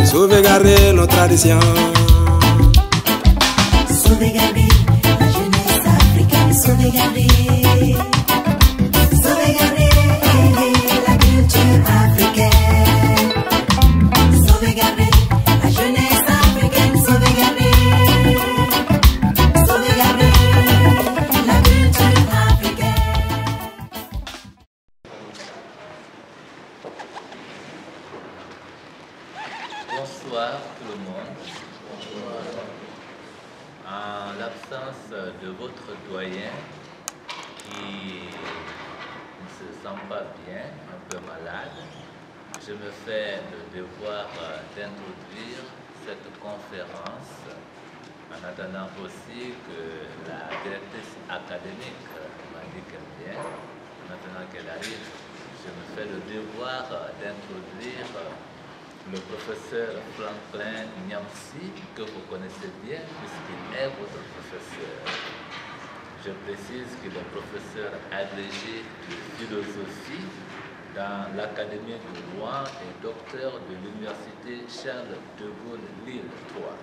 sauvegarder nos traditions. Sauvegarder la jeunesse africaine, sauvegarder, sauvegarder la culture africaine, sauvegarder la jeunesse africaine, sauvegarder, sauvegarder la culture africaine. Bonsoir tout le monde. En l'absence de votre doyen qui ne se sent pas bien, un peu malade, je me fais le devoir d'introduire cette conférence en attendant aussi que la directrice académique m'a dit qu'elle vient. Maintenant qu'elle arrive, je me fais le devoir d'introduire le professeur Franklin Nyamsi, que vous connaissez bien puisqu'il est votre professeur. Je précise qu'il est professeur agrégé de philosophie dans l'Académie de Rouen et docteur de l'Université Charles de Gaulle Lille 3.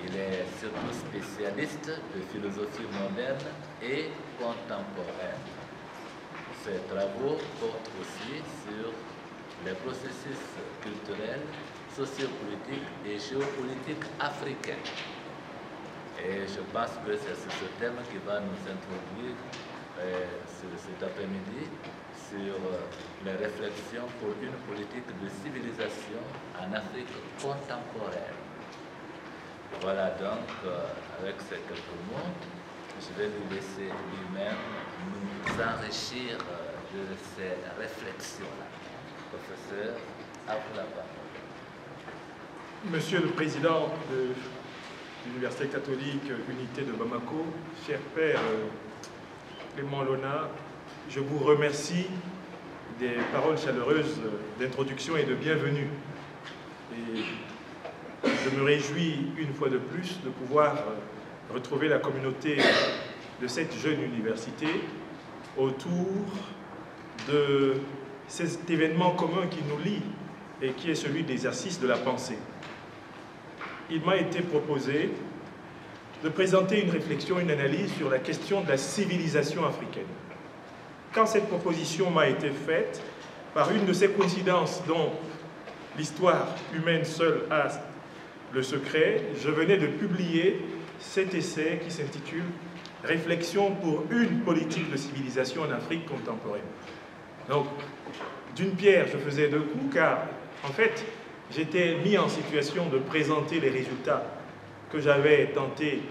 Il est surtout spécialiste de philosophie moderne et contemporaine. Ses travaux portent aussi sur les processus culturels, sociopolitiques et géopolitiques africains. Et je pense que c'est sur ce thème qui va nous introduire cet après-midi sur les réflexions pour une politique de civilisation en Afrique contemporaine. Voilà donc, avec ces quelques mots, je vais lui laisser lui-même nous enrichir de ces réflexions-là. Professeur, à vous la parole. Monsieur le Président de l'Université catholique Unité de Bamako, cher Père Clément Lona, je vous remercie des paroles chaleureuses d'introduction et de bienvenue. Et je me réjouis une fois de plus de pouvoir retrouver la communauté de cette jeune université autour de cet événement commun qui nous lie et qui est celui de l'exercice de la pensée. Il m'a été proposé de présenter une réflexion, une analyse sur la question de la civilisation africaine. Quand cette proposition m'a été faite, par une de ces coïncidences dont l'histoire humaine seule a le secret, je venais de publier cet essai qui s'intitule « Réflexion pour une politique de civilisation en Afrique contemporaine ». Donc, d'une pierre, je faisais deux coups, car, en fait, j'étais mis en situation de présenter les résultats que j'avais tenté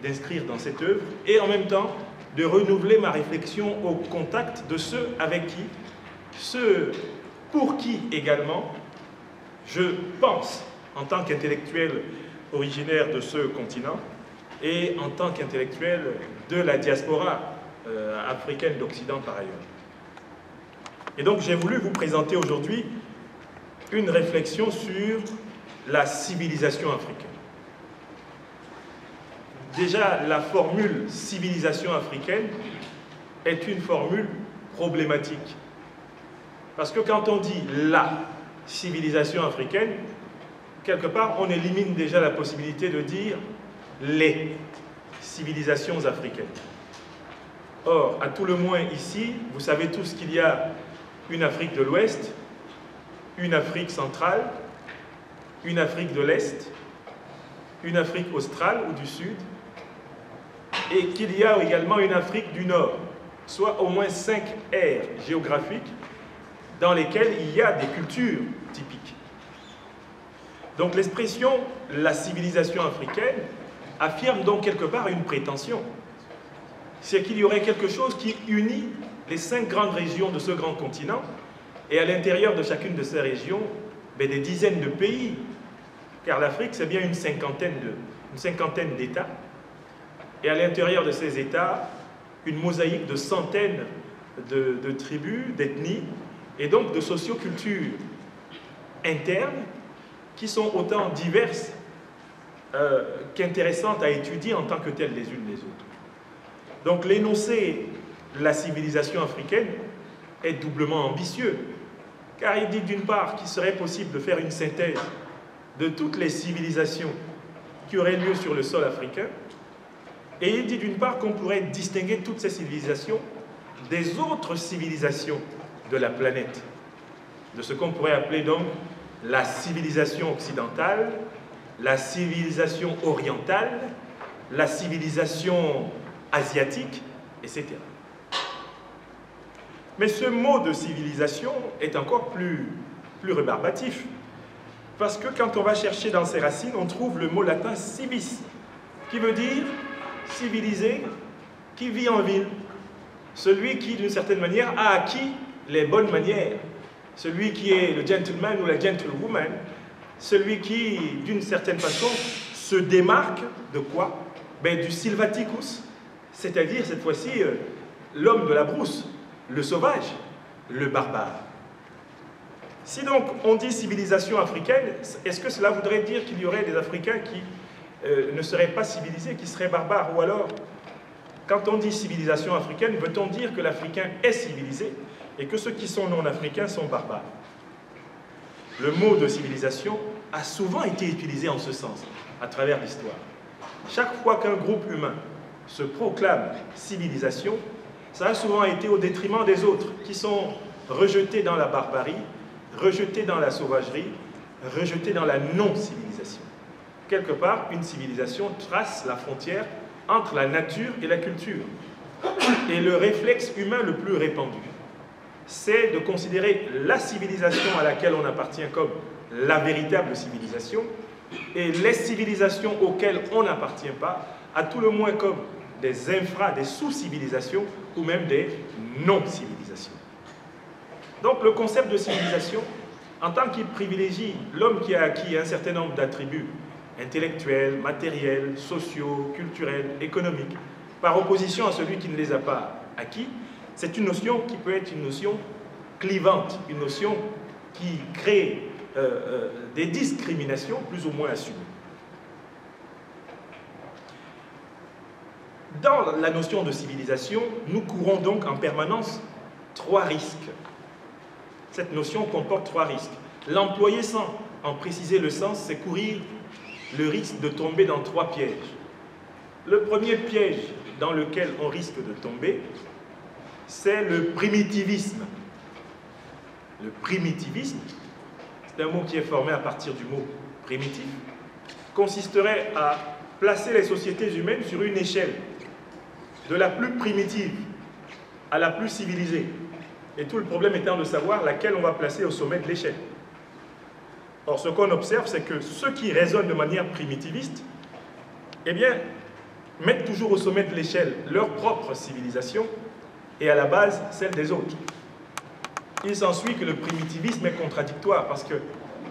d'inscrire dans cette œuvre, et en même temps, de renouveler ma réflexion au contact de ceux avec qui, ceux pour qui également, je pense, en tant qu'intellectuel originaire de ce continent, et en tant qu'intellectuel de la diaspora africaine d'Occident par ailleurs. Et donc j'ai voulu vous présenter aujourd'hui une réflexion sur la civilisation africaine. Déjà, la formule civilisation africaine est une formule problématique. Parce que quand on dit la civilisation africaine, quelque part on élimine déjà la possibilité de dire les civilisations africaines. Or, à tout le moins ici, vous savez tous qu'il y a une Afrique de l'Ouest, une Afrique centrale, une Afrique de l'Est, une Afrique australe ou du Sud, et qu'il y a également une Afrique du Nord, soit au moins 5 aires géographiques dans lesquelles il y a des cultures typiques. Donc l'expression « la civilisation africaine » affirme donc quelque part une prétention. C'est qu'il y aurait quelque chose qui unit les 5 grandes régions de ce grand continent, et à l'intérieur de chacune de ces régions, des dizaines de pays, car l'Afrique c'est bien une cinquantaine d'États, et à l'intérieur de ces États, une mosaïque de centaines de tribus, d'ethnies, et donc de sociocultures internes, qui sont autant diverses qu'intéressantes à étudier en tant que telles les unes les autres. Donc l'énoncé « la civilisation africaine » est doublement ambitieux, car il dit d'une part qu'il serait possible de faire une synthèse de toutes les civilisations qui auraient lieu sur le sol africain. Et il dit d'une part qu'on pourrait distinguer toutes ces civilisations des autres civilisations de la planète, de ce qu'on pourrait appeler donc la civilisation occidentale, la civilisation orientale, la civilisation asiatique, etc. Mais ce mot de civilisation est encore plus rébarbatif, parce que quand on va chercher dans ses racines, on trouve le mot latin civis, qui veut dire civilisé, qui vit en ville, celui qui, d'une certaine manière, a acquis les bonnes manières, celui qui est le gentleman ou la gentlewoman, celui qui, d'une certaine façon, se démarque de quoi? Ben, du sylvaticus, c'est-à-dire, cette fois-ci, l'homme de la brousse, le sauvage, le barbare. Si donc on dit civilisation africaine, est-ce que cela voudrait dire qu'il y aurait des Africains qui ne seraient pas civilisés, qui seraient barbares? Ou alors, quand on dit civilisation africaine, veut-on dire que l'Africain est civilisé et que ceux qui sont non-africains sont barbares? Le mot de civilisation a souvent été utilisé en ce sens, à travers l'histoire. Chaque fois qu'un groupe humain se proclame civilisation, ça a souvent été au détriment des autres, qui sont rejetés dans la barbarie, rejetés dans la sauvagerie, rejetés dans la non-civilisation. Quelque part, une civilisation trace la frontière entre la nature et la culture. Et le réflexe humain le plus répandu, c'est de considérer la civilisation à laquelle on appartient comme la véritable civilisation, et les civilisations auxquelles on n'appartient pas, à tout le moins comme des des sous-civilisations, ou même des non-civilisations. Donc le concept de civilisation, en tant qu'il privilégie l'homme qui a acquis un certain nombre d'attributs intellectuels, matériels, sociaux, culturels, économiques, par opposition à celui qui ne les a pas acquis, c'est une notion qui peut être une notion clivante, une notion qui crée des discriminations plus ou moins assumées. Dans la notion de civilisation, nous courons donc en permanence 3 risques. Cette notion comporte 3 risques. L'employer sans en préciser le sens, c'est courir le risque de tomber dans 3 pièges. Le premier piège dans lequel on risque de tomber, c'est le primitivisme. Le primitivisme, c'est un mot qui est formé à partir du mot primitif, consisterait à placer les sociétés humaines sur une échelle de la plus primitive à la plus civilisée. Et tout le problème étant de savoir laquelle on va placer au sommet de l'échelle. Or, ce qu'on observe, c'est que ceux qui raisonnent de manière primitiviste, eh bien, mettent toujours au sommet de l'échelle leur propre civilisation et à la base, celle des autres. Il s'ensuit que le primitivisme est contradictoire parce que,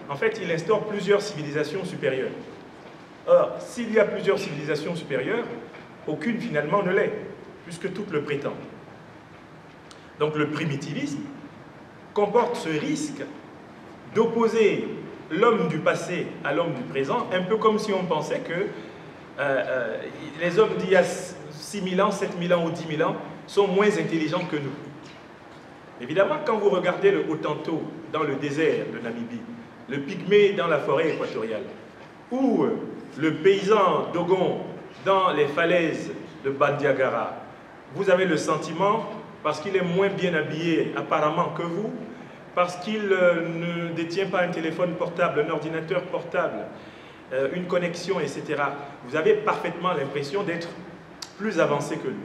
en fait, il instaure plusieurs civilisations supérieures. Or, s'il y a plusieurs civilisations supérieures, aucune finalement ne l'est, puisque toutes le prétendent. Donc le primitivisme comporte ce risque d'opposer l'homme du passé à l'homme du présent, un peu comme si on pensait que les hommes d'il y a 6000 ans, 7000 ans ou 10 000 ans sont moins intelligents que nous. Évidemment, quand vous regardez le Hottentot dans le désert de Namibie, le pygmée dans la forêt équatoriale, ou le paysan Dogon dans les falaises de Bandiagara, vous avez le sentiment, parce qu'il est moins bien habillé apparemment que vous, parce qu'il ne détient pas un téléphone portable, un ordinateur portable, une connexion, etc. Vous avez parfaitement l'impression d'être plus avancé que lui.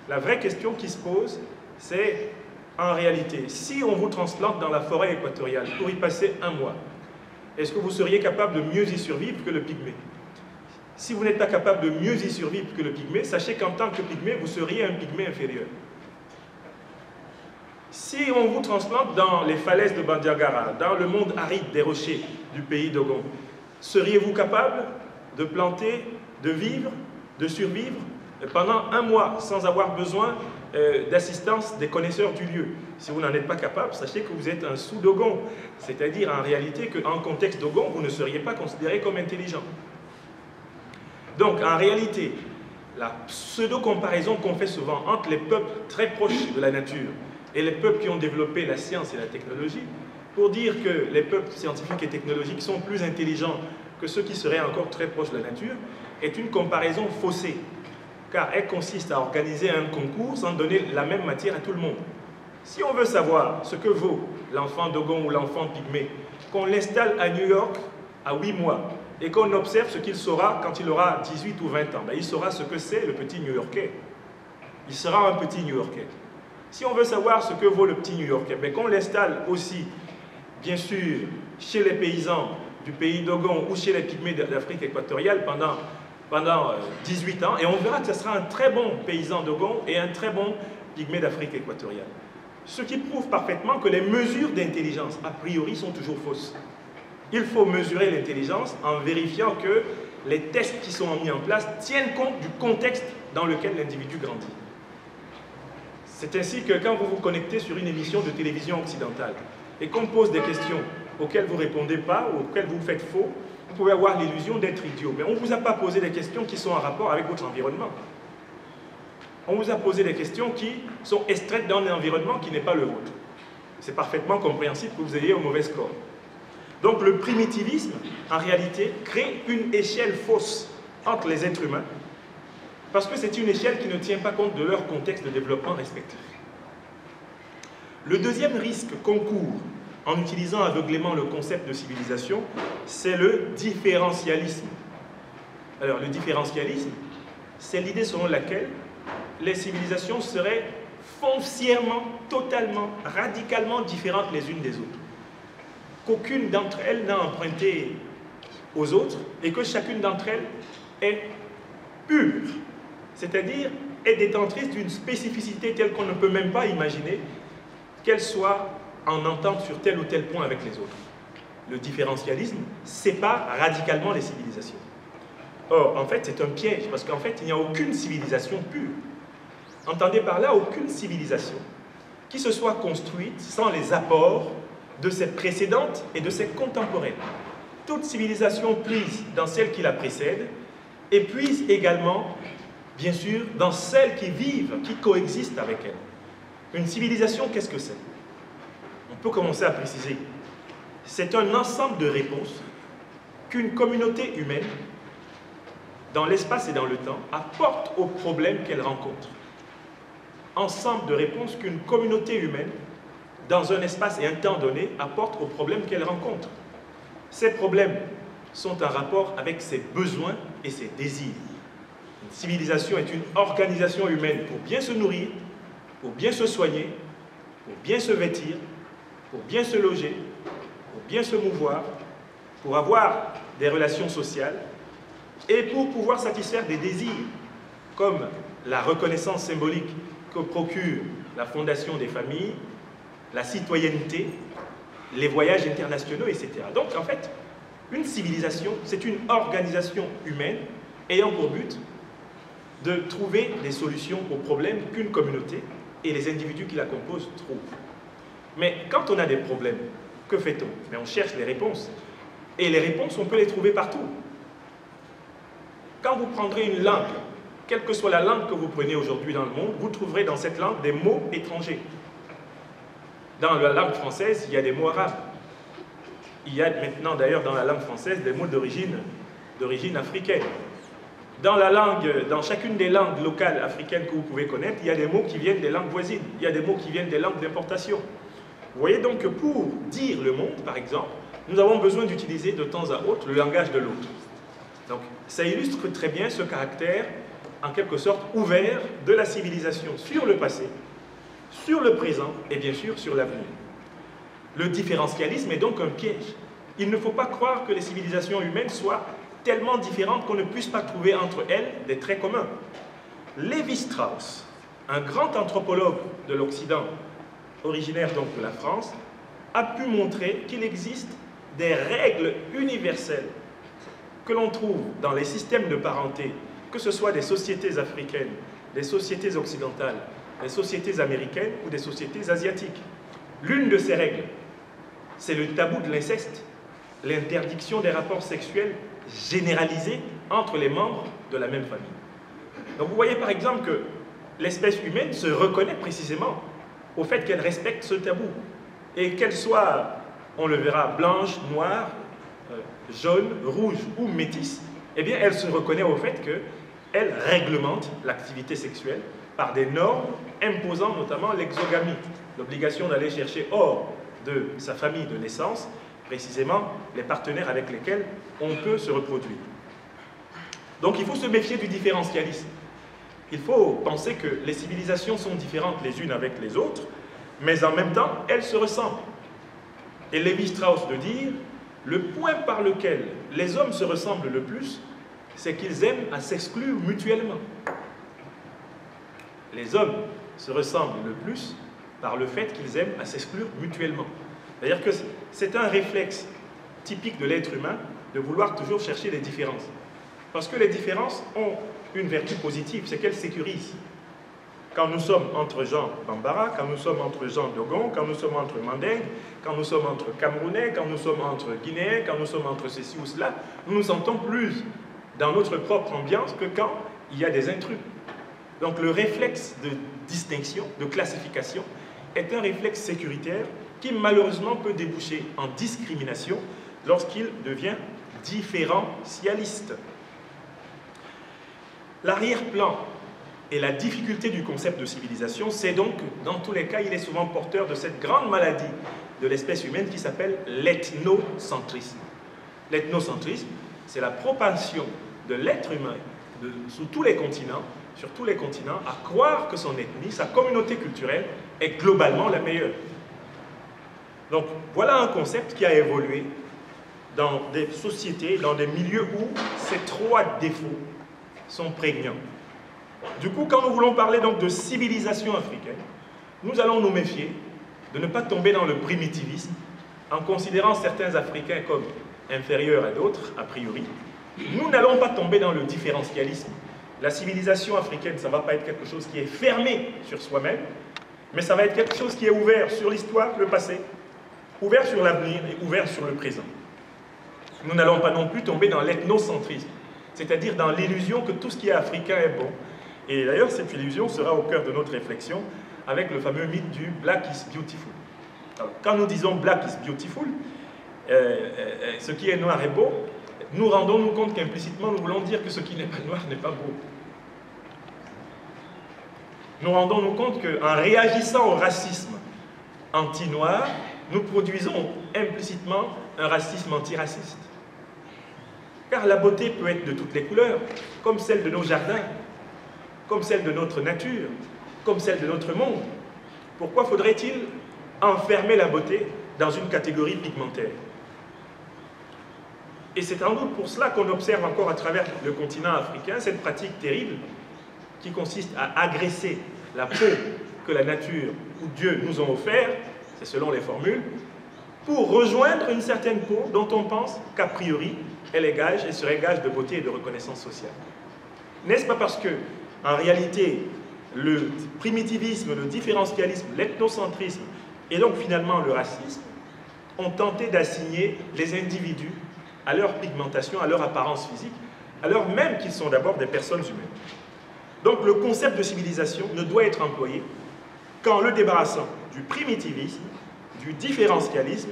La vraie question qui se pose, c'est en réalité, si on vous transplante dans la forêt équatoriale pour y passer 1 mois, est-ce que vous seriez capable de mieux y survivre que le pygmée? Si vous n'êtes pas capable de mieux y survivre que le pygmée, sachez qu'en tant que pygmée, vous seriez un pygmée inférieur. Si on vous transplante dans les falaises de Bandiagara, dans le monde aride des rochers du pays Dogon, seriez-vous capable de planter, de vivre, de survivre pendant 1 mois sans avoir besoin d'assistance des connaisseurs du lieu? Si vous n'en êtes pas capable, sachez que vous êtes un sous-Dogon, c'est-à-dire en réalité qu'en contexte Dogon, vous ne seriez pas considéré comme intelligent. Donc en réalité, la pseudo-comparaison qu'on fait souvent entre les peuples très proches de la nature et les peuples qui ont développé la science et la technologie pour dire que les peuples scientifiques et technologiques sont plus intelligents que ceux qui seraient encore très proches de la nature est une comparaison faussée, car elle consiste à organiser un concours sans donner la même matière à tout le monde. Si on veut savoir ce que vaut l'enfant Dogon ou l'enfant pygmée, qu'on l'installe à New York à 8 mois et qu'on observe ce qu'il saura quand il aura 18 ou 20 ans, ben, il saura ce que c'est le petit New-Yorkais. Il sera un petit New-Yorkais. Si on veut savoir ce que vaut le petit New-Yorkais, ben, qu'on l'installe aussi, bien sûr, chez les paysans du pays Dogon ou chez les pygmées d'Afrique équatoriale pendant 18 ans, et on verra que ce sera un très bon paysan Dogon et un très bon pygmée d'Afrique équatoriale. Ce qui prouve parfaitement que les mesures d'intelligence, a priori, sont toujours fausses. Il faut mesurer l'intelligence en vérifiant que les tests qui sont mis en place tiennent compte du contexte dans lequel l'individu grandit. C'est ainsi que quand vous vous connectez sur une émission de télévision occidentale et qu'on pose des questions auxquelles vous ne répondez pas ou auxquelles vous faites faux, vous pouvez avoir l'illusion d'être idiot. Mais on ne vous a pas posé des questions qui sont en rapport avec votre environnement. On vous a posé des questions qui sont extraites d'un environnement qui n'est pas le vôtre. C'est parfaitement compréhensible que vous ayez un mauvais score. Donc le primitivisme, en réalité, crée une échelle fausse entre les êtres humains, parce que c'est une échelle qui ne tient pas compte de leur contexte de développement respectif. Le deuxième risque qu'on court en utilisant aveuglément le concept de civilisation, c'est le différentialisme. Alors le différentialisme, c'est l'idée selon laquelle les civilisations seraient foncièrement, totalement, radicalement différentes les unes des autres. Qu'aucune d'entre elles n'a emprunté aux autres et que chacune d'entre elles est pure, c'est-à-dire est détentrice d'une spécificité telle qu'on ne peut même pas imaginer qu'elle soit en entente sur tel ou tel point avec les autres. Le différentialisme sépare radicalement les civilisations. Or, en fait, c'est un piège, parce qu'en fait, il n'y a aucune civilisation pure. Entendez par là aucune civilisation qui se soit construite sans les apports de ses précédentes et de ses contemporaines. Toute civilisation puise dans celle qui la précède et puise également, bien sûr, dans celles qui vivent, qui coexistent avec elle. Une civilisation, qu'est-ce que c'est? On peut commencer à préciser. C'est un ensemble de réponses qu'une communauté humaine, dans l'espace et dans le temps, apporte aux problèmes qu'elle rencontre. Ensemble de réponses qu'une communauté humaine, dans un espace et un temps donné, apporte aux problèmes qu'elle rencontre. Ces problèmes sont en rapport avec ses besoins et ses désirs. Une civilisation est une organisation humaine pour bien se nourrir, pour bien se soigner, pour bien se vêtir, pour bien se loger, pour bien se mouvoir, pour avoir des relations sociales et pour pouvoir satisfaire des désirs, comme la reconnaissance symbolique que procure la fondation des familles, la citoyenneté, les voyages internationaux, etc. Donc, en fait, une civilisation, c'est une organisation humaine ayant pour but de trouver des solutions aux problèmes qu'une communauté et les individus qui la composent trouvent. Mais quand on a des problèmes, que fait-on? Mais on cherche les réponses. Et les réponses, on peut les trouver partout. Quand vous prendrez une langue, quelle que soit la langue que vous prenez aujourd'hui dans le monde, vous trouverez dans cette langue des mots étrangers. Dans la langue française, il y a des mots arabes. Il y a maintenant d'ailleurs dans la langue française des mots d'origine africaine. Dans chacune des langues locales africaines que vous pouvez connaître, il y a des mots qui viennent des langues voisines. Il y a des mots qui viennent des langues d'importation. Vous voyez donc que pour dire le monde, par exemple, nous avons besoin d'utiliser de temps à autre le langage de l'autre. Donc ça illustre très bien ce caractère, en quelque sorte, ouvert de la civilisation sur le passé, sur le présent et bien sûr sur l'avenir. Le différentialisme est donc un piège. Il ne faut pas croire que les civilisations humaines soient tellement différentes qu'on ne puisse pas trouver entre elles des traits communs. Lévi-Strauss, un grand anthropologue de l'Occident, originaire donc de la France, a pu montrer qu'il existe des règles universelles que l'on trouve dans les systèmes de parenté, que ce soit des sociétés africaines, des sociétés occidentales, des sociétés américaines ou des sociétés asiatiques. L'une de ces règles, c'est le tabou de l'inceste, l'interdiction des rapports sexuels généralisés entre les membres de la même famille. Donc vous voyez par exemple que l'espèce humaine se reconnaît précisément au fait qu'elle respecte ce tabou et qu'elle soit on le verra blanche, noire, jaune, rouge ou métisse, eh bien elle se reconnaît au fait qu'elle réglemente l'activité sexuelle par des normes imposant notamment l'exogamie, l'obligation d'aller chercher hors de sa famille de naissance, précisément les partenaires avec lesquels on peut se reproduire. Donc il faut se méfier du différentialisme. Il faut penser que les civilisations sont différentes les unes avec les autres, mais en même temps, elles se ressemblent. Et Lévi-Strauss de dire, le point par lequel les hommes se ressemblent le plus, c'est qu'ils aiment à s'exclure mutuellement. Les hommes se ressemblent le plus par le fait qu'ils aiment à s'exclure mutuellement. C'est-à-dire que c'est un réflexe typique de l'être humain de vouloir toujours chercher les différences. Parce que les différences ont une vertu positive, c'est qu'elles sécurisent. Quand nous sommes entre gens Bambara, quand nous sommes entre gens Dogon, quand nous sommes entre Mandingues, quand nous sommes entre Camerounais, quand nous sommes entre Guinéens, quand nous sommes entre ceci ou cela, nous nous sentons plus dans notre propre ambiance que quand il y a des intrus. Donc le réflexe de distinction, de classification, est un réflexe sécuritaire qui malheureusement peut déboucher en discrimination lorsqu'il devient différentialiste. L'arrière-plan et la difficulté du concept de civilisation, c'est donc que dans tous les cas, il est souvent porteur de cette grande maladie de l'espèce humaine qui s'appelle l'ethnocentrisme. L'ethnocentrisme, c'est la propension de l'être humain sur tous les continents, à croire que son ethnie, sa communauté culturelle, est globalement la meilleure. Donc voilà un concept qui a évolué dans des sociétés, dans des milieux où ces trois défauts sont prégnants. Du coup, quand nous voulons parler donc de civilisation africaine, nous allons nous méfier de ne pas tomber dans le primitivisme en considérant certains Africains comme inférieurs à d'autres, a priori. Nous n'allons pas tomber dans le différentialisme. La civilisation africaine, ça ne va pas être quelque chose qui est fermé sur soi-même, mais ça va être quelque chose qui est ouvert sur l'histoire, le passé, ouvert sur l'avenir et ouvert sur le présent. Nous n'allons pas non plus tomber dans l'ethnocentrisme, c'est-à-dire dans l'illusion que tout ce qui est africain est bon. Et d'ailleurs, cette illusion sera au cœur de notre réflexion avec le fameux mythe du « Black is beautiful ». Alors, quand nous disons « Black is beautiful », ce qui est noir est beau, nous rendons-nous compte qu'implicitement, nous voulons dire que ce qui n'est pas noir n'est pas beau. Nous rendons-nous compte qu'en réagissant au racisme anti-noir, nous produisons implicitement un racisme antiraciste. Car la beauté peut être de toutes les couleurs, comme celle de nos jardins, comme celle de notre nature, comme celle de notre monde. Pourquoi faudrait-il enfermer la beauté dans une catégorie pigmentaire? Et c'est en doute pour cela qu'on observe encore à travers le continent africain cette pratique terrible qui consiste à agresser la peau que la nature ou Dieu nous ont offert, c'est selon les formules, pour rejoindre une certaine peau dont on pense qu'a priori elle est gage et serait gage de beauté et de reconnaissance sociale. N'est-ce pas parce que, en réalité, le primitivisme, le différentialisme, l'ethnocentrisme et donc finalement le racisme ont tenté d'assigner les individus à leur pigmentation, à leur apparence physique, alors même qu'ils sont d'abord des personnes humaines. Donc le concept de civilisation ne doit être employé qu'en le débarrassant du primitivisme, du différentialisme,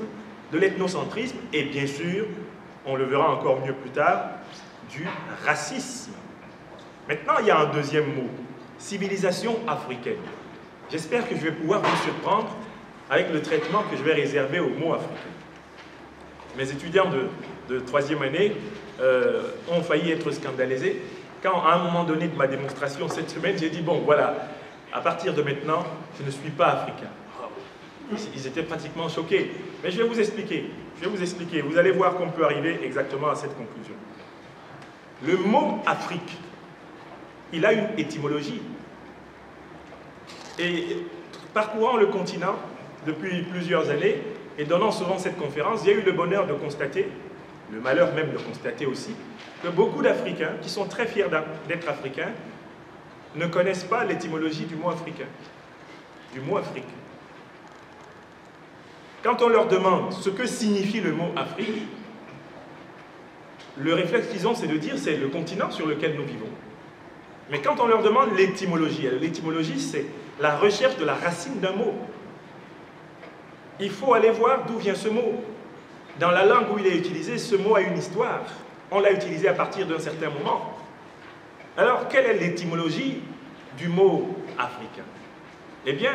de l'ethnocentrisme et bien sûr, on le verra encore mieux plus tard, du racisme. Maintenant, il y a un deuxième mot, civilisation africaine. J'espère que je vais pouvoir vous surprendre avec le traitement que je vais réserver au mot africain. Mes étudiants de troisième année ont failli être scandalisés quand, à un moment donné de ma démonstration cette semaine, j'ai dit, bon, voilà, à partir de maintenant, je ne suis pas africain. Ils étaient pratiquement choqués. Mais je vais vous expliquer. Vous allez voir qu'on peut arriver exactement à cette conclusion. Le mot Afrique, il a une étymologie. Et parcourant le continent depuis plusieurs années, et donnant souvent cette conférence, j'ai eu le bonheur de constater, le malheur même de constater aussi, que beaucoup d'Africains, qui sont très fiers d'être Africains, ne connaissent pas l'étymologie du mot africain, du mot Afrique. Quand on leur demande ce que signifie le mot Afrique, le réflexe qu'ils ont, c'est de dire c'est le continent sur lequel nous vivons. Mais quand on leur demande l'étymologie, c'est la recherche de la racine d'un mot. Il faut aller voir d'où vient ce mot. dans la langue où il est utilisé, ce mot a une histoire. On l'a utilisé à partir d'un certain moment. Alors, quelle est l'étymologie du mot africain? Eh bien,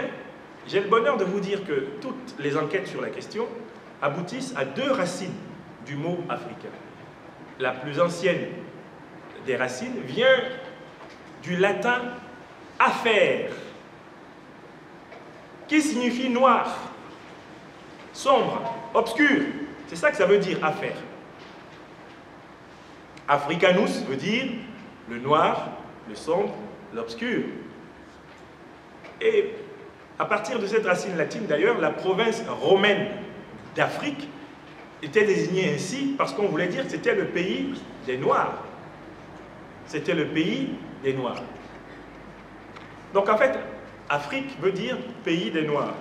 j'ai le bonheur de vous dire que toutes les enquêtes sur la question aboutissent à deux racines du mot africain. La plus ancienne des racines vient du latin « affaire », qui signifie noir, sombre, obscur. C'est ça que ça veut dire « affaire ». Africanus veut dire le noir, le sombre, l'obscur. Et à partir de cette racine latine, d'ailleurs, la province romaine d'Afrique était désignée ainsi parce qu'on voulait dire que c'était le pays des Noirs. C'était le pays des Noirs. Donc en fait, Afrique veut dire pays des Noirs.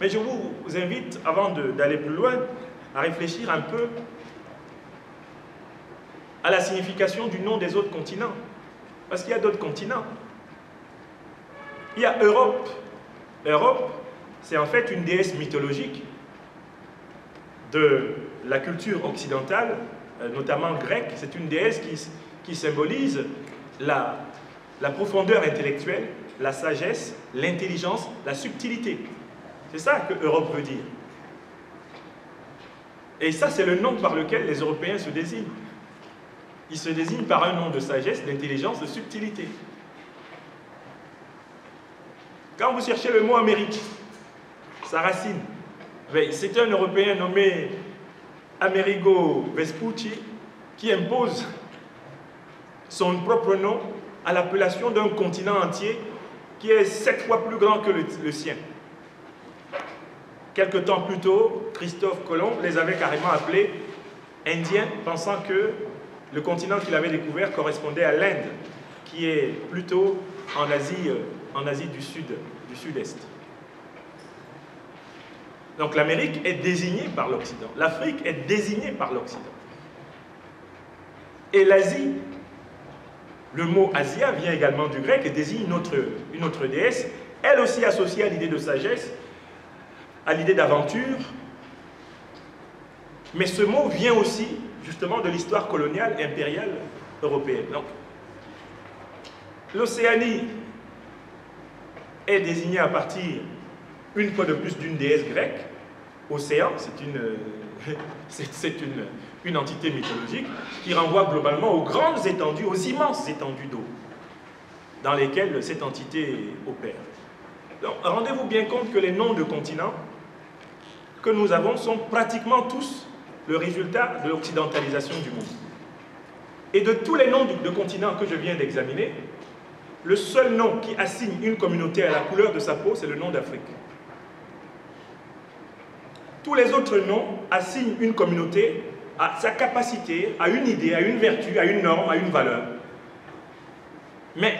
Mais je vous invite, avant d'aller plus loin, à réfléchir un peu à la signification du nom des autres continents. Parce qu'il y a d'autres continents. Il y a Europe. Europe, c'est en fait une déesse mythologique de la culture occidentale, notamment grecque. C'est une déesse qui symbolise la profondeur intellectuelle, la sagesse, l'intelligence, la subtilité. C'est ça que Europe veut dire. Et ça, c'est le nom par lequel les Européens se désignent. Ils se désignent par un nom de sagesse, d'intelligence, de subtilité. Quand vous cherchez le mot Amérique, sa racine, c'est un Européen nommé Amerigo Vespucci qui impose son propre nom à l'appellation d'un continent entier qui est 7 fois plus grand que le sien. Quelque temps plus tôt, Christophe Colomb les avait carrément appelés Indiens, pensant que le continent qu'il avait découvert correspondait à l'Inde, qui est plutôt en Asie du Sud-Est. Donc l'Amérique est désignée par l'Occident, l'Afrique est désignée par l'Occident. Et l'Asie, le mot Asia vient également du grec et désigne une autre déesse, elle aussi associée à l'idée de sagesse, à l'idée d'aventure. Mais ce mot vient aussi justement de l'histoire coloniale impériale européenne. Donc, l'Océanie est désignée à partir, une fois de plus, d'une déesse grecque. Océan, c'est une entité mythologique qui renvoie globalement aux grandes étendues, aux immenses étendues d'eau dans lesquelles cette entité opère. Donc, rendez-vous bien compte que les noms de continents que nous avons sont pratiquement tous le résultat de l'occidentalisation du monde. Et de tous les noms de continents que je viens d'examiner, le seul nom qui assigne une communauté à la couleur de sa peau, c'est le nom d'Afrique. Tous les autres noms assignent une communauté à sa capacité, à une idée, à une vertu, à une norme, à une valeur. Mais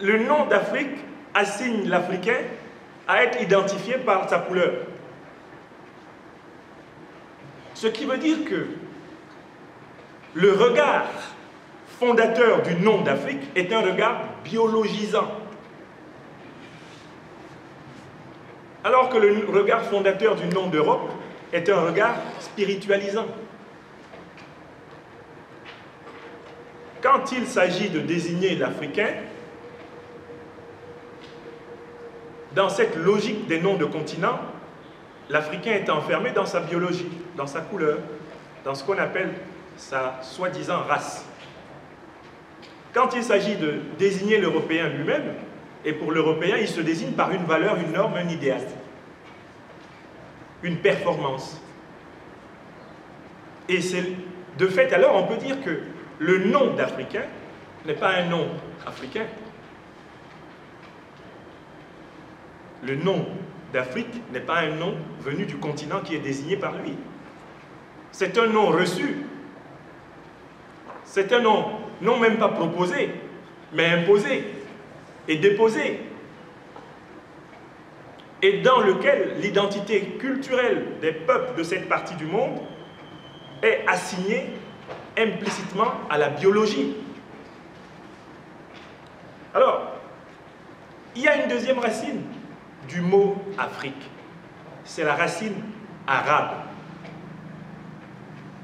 le nom d'Afrique assigne l'Africain à être identifié par sa couleur. Ce qui veut dire que le regard fondateur du nom d'Afrique est un regard biologisant. Alors que le regard fondateur du nom d'Europe est un regard spiritualisant. Quand il s'agit de désigner l'Africain, dans cette logique des noms de continents, l'Africain est enfermé dans sa biologie, dans sa couleur, dans ce qu'on appelle sa soi-disant race. Quand il s'agit de désigner l'Européen lui-même, et pour l'Européen, il se désigne par une valeur, une norme, un idéal, une performance. Et c'est de fait, alors, on peut dire que le nom d'Africain n'est pas un nom africain. Le nom d'Afrique n'est pas un nom venu du continent qui est désigné par lui. C'est un nom reçu. C'est un nom, non même pas proposé, mais imposé et déposé. Et dans lequel l'identité culturelle des peuples de cette partie du monde est assignée implicitement à la biologie. Alors, il y a une deuxième racine du mot Afrique. C'est la racine arabe.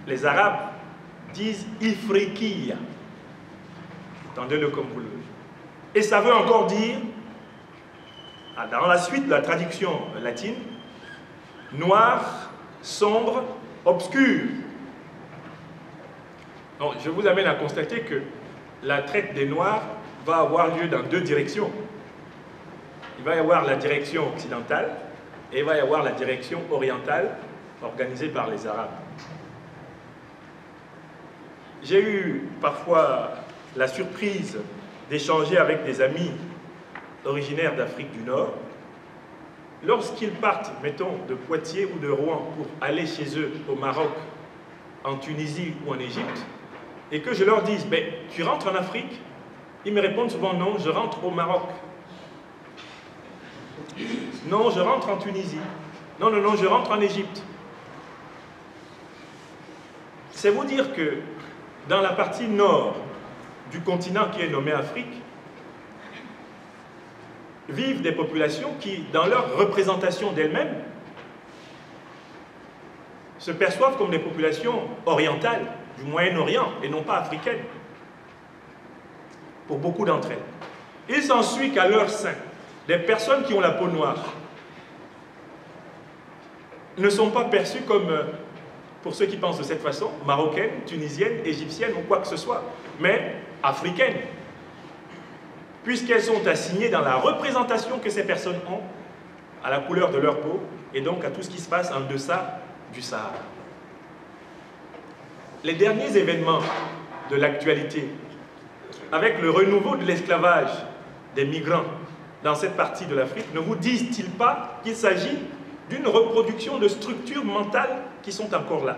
les Arabes disent Ifriqiya. Entendez-le comme vous le voulez. Et ça veut encore dire, dans la suite de la traduction latine, noir, sombre, obscur. Donc, je vous amène à constater que la traite des Noirs va avoir lieu dans deux directions. Il va y avoir la direction occidentale et il va y avoir la direction orientale organisée par les Arabes. J'ai eu parfois la surprise d'échanger avec des amis originaires d'Afrique du Nord. Lorsqu'ils partent, mettons, de Poitiers ou de Rouen pour aller chez eux au Maroc, en Tunisie ou en Égypte, et que je leur dise, ben, tu rentres en Afrique? Ils me répondent souvent, non, je rentre au Maroc. Non, je rentre en Tunisie. Non, non, non, je rentre en Égypte. C'est vous dire que dans la partie nord du continent qui est nommé Afrique, vivent des populations qui, dans leur représentation d'elles-mêmes, se perçoivent comme des populations orientales, du Moyen-Orient, et non pas africaines, pour beaucoup d'entre elles. Il s'ensuit qu'à leur sein, des personnes qui ont la peau noire ne sont pas perçues comme, pour ceux qui pensent de cette façon, marocaines, tunisiennes, égyptiennes ou quoi que ce soit, mais africaines, puisqu'elles sont assignées dans la représentation que ces personnes ont à la couleur de leur peau et donc à tout ce qui se passe en deçà du Sahara. Les derniers événements de l'actualité, avec le renouveau de l'esclavage des migrants dans cette partie de l'Afrique, ne vous disent-ils pas qu'il s'agit d'une reproduction de structures mentales qui sont encore là?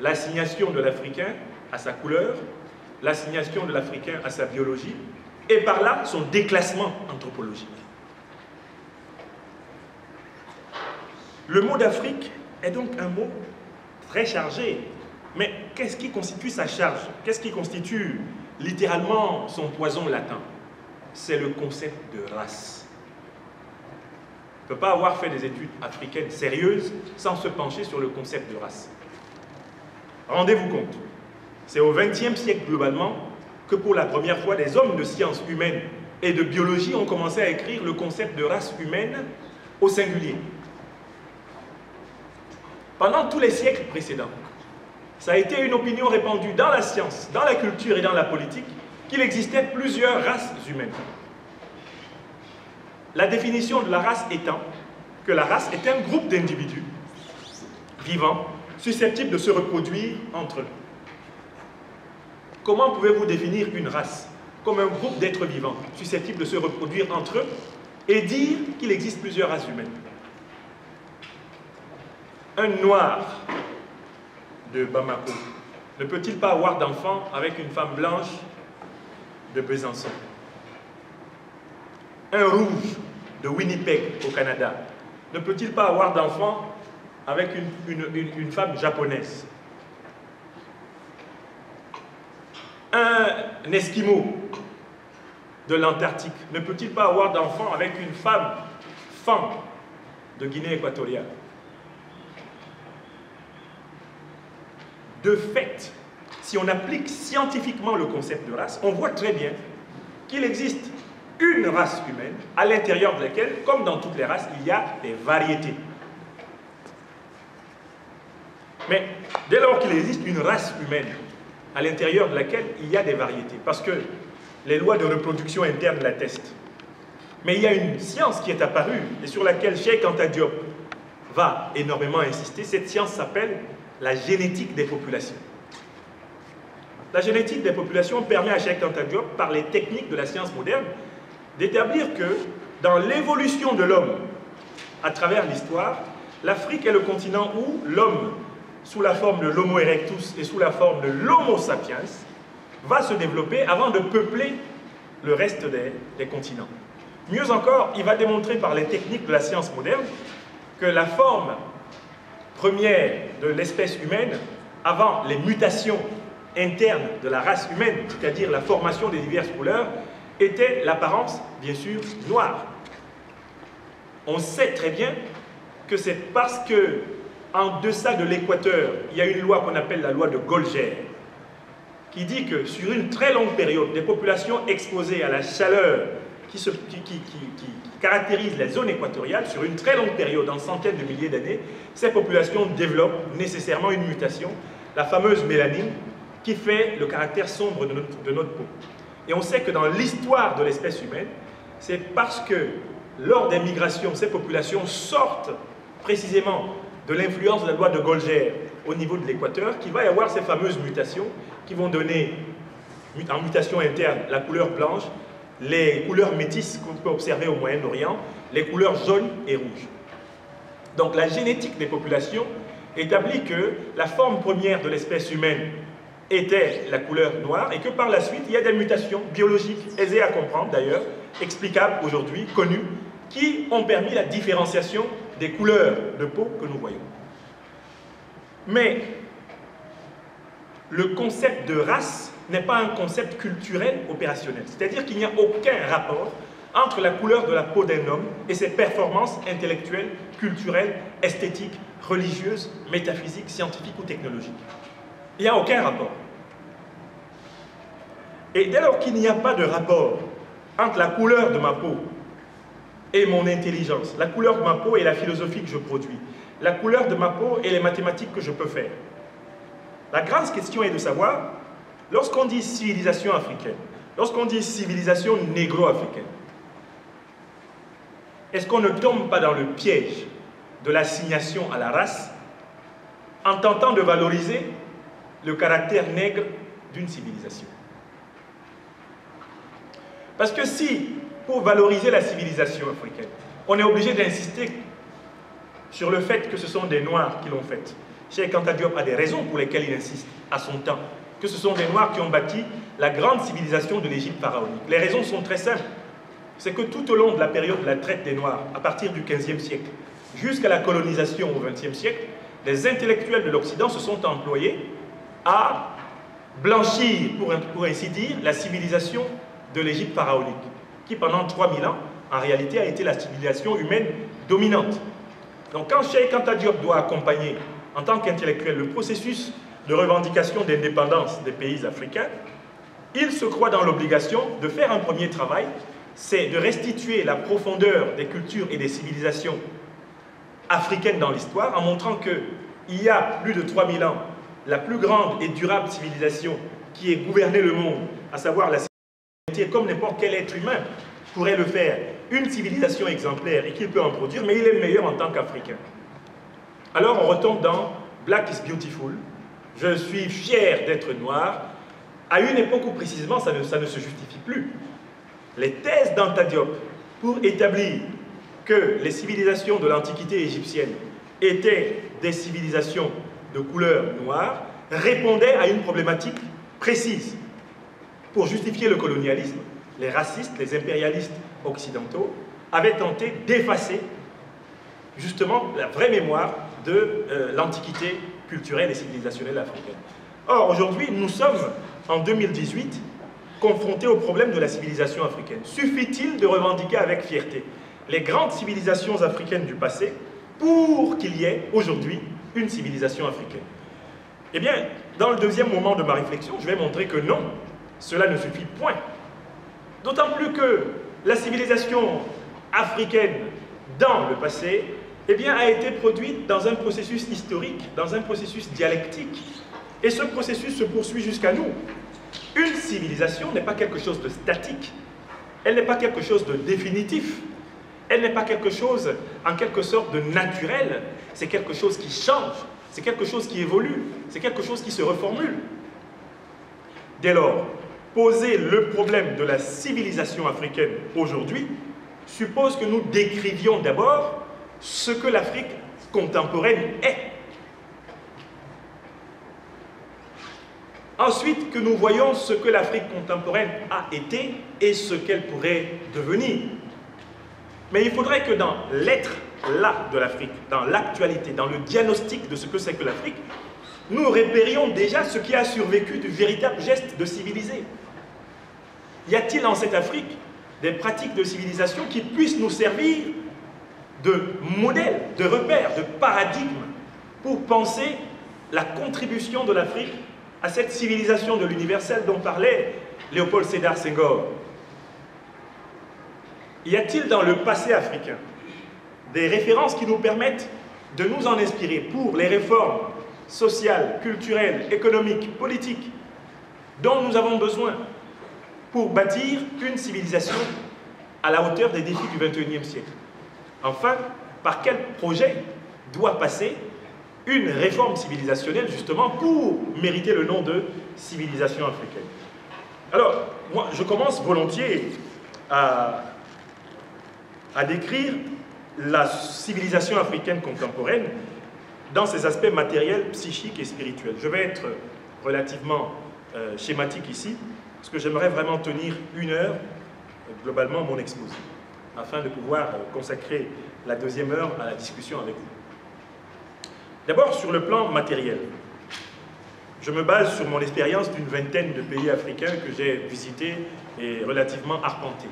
L'assignation de l'Africain à sa couleur, l'assignation de l'Africain à sa biologie, et par là son déclassement anthropologique. Le mot d'Afrique est donc un mot très chargé. Mais qu'est-ce qui constitue sa charge? Qu'est-ce qui constitue littéralement son poison latent? C'est le concept de race. On ne peut pas avoir fait des études africaines sérieuses sans se pencher sur le concept de race. Rendez-vous compte, c'est au XXe siècle globalement que pour la première fois des hommes de sciences humaines et de biologie ont commencé à écrire le concept de race humaine au singulier. Pendant tous les siècles précédents, ça a été une opinion répandue dans la science, dans la culture et dans la politique qu'il existait plusieurs races humaines. La définition de la race étant que la race est un groupe d'individus vivants susceptibles de se reproduire entre eux. Comment pouvez-vous définir une race comme un groupe d'êtres vivants susceptibles de se reproduire entre eux et dire qu'il existe plusieurs races humaines? Un noir de Bamako ne peut-il pas avoir d'enfant avec une femme blanche de Besançon? Un rouge de Winnipeg au Canada ne peut-il pas avoir d'enfant avec une femme japonaise? Un Esquimau de l'Antarctique ne peut-il pas avoir d'enfant avec une femme de Guinée équatoriale? De fait, si on applique scientifiquement le concept de race, on voit très bien qu'il existe une race humaine à l'intérieur de laquelle, comme dans toutes les races, il y a des variétés. Mais dès lors qu'il existe une race humaine à l'intérieur de laquelle il y a des variétés, parce que les lois de reproduction interne l'attestent, mais il y a une science qui est apparue et sur laquelle Cheikh Anta Diop va énormément insister. Cette science s'appelle la génétique des populations. La génétique des populations permet à Cheikh Anta Diop, par les techniques de la science moderne, d'établir que dans l'évolution de l'homme à travers l'histoire, l'Afrique est le continent où l'homme, sous la forme de l'Homo erectus et sous la forme de l'Homo sapiens, va se développer avant de peupler le reste des continents. Mieux encore, il va démontrer par les techniques de la science moderne que la forme première de l'espèce humaine, avant les mutations internes de la race humaine, c'est-à-dire la formation des diverses couleurs, était l'apparence, bien sûr, noire. On sait très bien que c'est parce que en deçà de l'équateur, il y a une loi qu'on appelle la loi de Golgier, qui dit que sur une très longue période, des populations exposées à la chaleur qui caractérise la zone équatoriale, sur une très longue période, en centaines de milliers d'années, ces populations développent nécessairement une mutation, la fameuse mélanine, qui fait le caractère sombre de notre peau. Et on sait que dans l'histoire de l'espèce humaine, c'est parce que lors des migrations, ces populations sortent précisément de l'influence de la loi de Golgier au niveau de l'équateur, qu'il va y avoir ces fameuses mutations qui vont donner, en mutation interne, la couleur blanche, les couleurs métisses qu'on peut observer au Moyen-Orient, les couleurs jaunes et rouges. Donc la génétique des populations établit que la forme première de l'espèce humaine était la couleur noire et que par la suite, il y a des mutations biologiques aisées à comprendre d'ailleurs, explicables aujourd'hui, connues, qui ont permis la différenciation des couleurs de peau que nous voyons. Mais le concept de race n'est pas un concept culturel opérationnel. C'est-à-dire qu'il n'y a aucun rapport entre la couleur de la peau d'un homme et ses performances intellectuelles, culturelles, esthétiques, religieuses, métaphysiques, scientifiques ou technologiques. Il n'y a aucun rapport. Et dès lors qu'il n'y a pas de rapport entre la couleur de ma peau et mon intelligence, la couleur de ma peau et la philosophie que je produis, la couleur de ma peau et les mathématiques que je peux faire, la grande question est de savoir, lorsqu'on dit civilisation africaine, lorsqu'on dit civilisation négro-africaine, est-ce qu'on ne tombe pas dans le piège de l'assignation à la race en tentant de valoriser le caractère nègre d'une civilisation? Parce que si, pour valoriser la civilisation africaine, on est obligé d'insister sur le fait que ce sont des Noirs qui l'ont faite, Cheikh Anta Diop a des raisons pour lesquelles il insiste à son temps, que ce sont des Noirs qui ont bâti la grande civilisation de l'Égypte pharaonique. Les raisons sont très simples. C'est que tout au long de la période de la traite des Noirs, à partir du XVe siècle, jusqu'à la colonisation au XXe siècle, les intellectuels de l'Occident se sont employés à blanchir, pour ainsi dire, la civilisation de l'Égypte pharaonique, qui pendant 3000 ans, en réalité, a été la civilisation humaine dominante. Donc quand Cheikh Anta Diop doit accompagner, en tant qu'intellectuel, le processus de revendication d'indépendance des pays africains, il se croit dans l'obligation de faire un premier travail, c'est de restituer la profondeur des cultures et des civilisations africaines dans l'histoire, en montrant qu'il y a plus de 3000 ans, la plus grande et durable civilisation qui ait gouverné le monde, à savoir la civilisation, comme n'importe quel être humain pourrait le faire, une civilisation exemplaire et qu'il peut en produire, mais il est meilleur en tant qu'Africain. Alors on retombe dans Black is Beautiful, je suis fier d'être noir, à une époque où précisément ça ne se justifie plus. Les thèses d'Anta Diop pour établir que les civilisations de l'Antiquité égyptienne étaient des civilisations de couleur noire répondaient à une problématique précise. Pour justifier le colonialisme, les racistes, les impérialistes occidentaux avaient tenté d'effacer justement la vraie mémoire de l'Antiquité culturelle et civilisationnelle africaine. Or, aujourd'hui, nous sommes en 2018 confrontés au problème de la civilisation africaine. Suffit-il de revendiquer avec fierté les grandes civilisations africaines du passé pour qu'il y ait aujourd'hui une civilisation africaine? Eh bien, dans le deuxième moment de ma réflexion, je vais montrer que non, cela ne suffit point. D'autant plus que la civilisation africaine dans le passé, eh bien, a été produite dans un processus historique, dans un processus dialectique. Et ce processus se poursuit jusqu'à nous. Une civilisation n'est pas quelque chose de statique, elle n'est pas quelque chose de définitif, elle n'est pas quelque chose, en quelque sorte, de naturel, c'est quelque chose qui change, c'est quelque chose qui évolue, c'est quelque chose qui se reformule. Dès lors, poser le problème de la civilisation africaine aujourd'hui suppose que nous décrivions d'abord ce que l'Afrique contemporaine est. Ensuite, que nous voyons ce que l'Afrique contemporaine a été et ce qu'elle pourrait devenir. Mais il faudrait que dans l'être là de l'Afrique, dans l'actualité, dans le diagnostic de ce que c'est que l'Afrique, nous repérions déjà ce qui a survécu du véritable geste de civiliser. Y a-t-il en cette Afrique des pratiques de civilisation qui puissent nous servir de modèle, de repère, de paradigme pour penser la contribution de l'Afrique à cette civilisation de l'universel dont parlait Léopold Sédar Senghor. Y a-t-il dans le passé africain des références qui nous permettent de nous en inspirer pour les réformes sociales, culturelles, économiques, politiques dont nous avons besoin pour bâtir une civilisation à la hauteur des défis du XXIe siècle? Enfin, par quel projet doit passer une réforme civilisationnelle justement pour mériter le nom de civilisation africaine? Alors, moi, je commence volontiers à décrire la civilisation africaine contemporaine dans ses aspects matériels, psychiques et spirituels. Je vais être relativement schématique ici, parce que j'aimerais vraiment tenir 1 heure, globalement, mon exposé, afin de pouvoir consacrer la 2e heure à la discussion avec vous. D'abord, sur le plan matériel. Je me base sur mon expérience d'une vingtaine de pays africains que j'ai visités et relativement arpentés.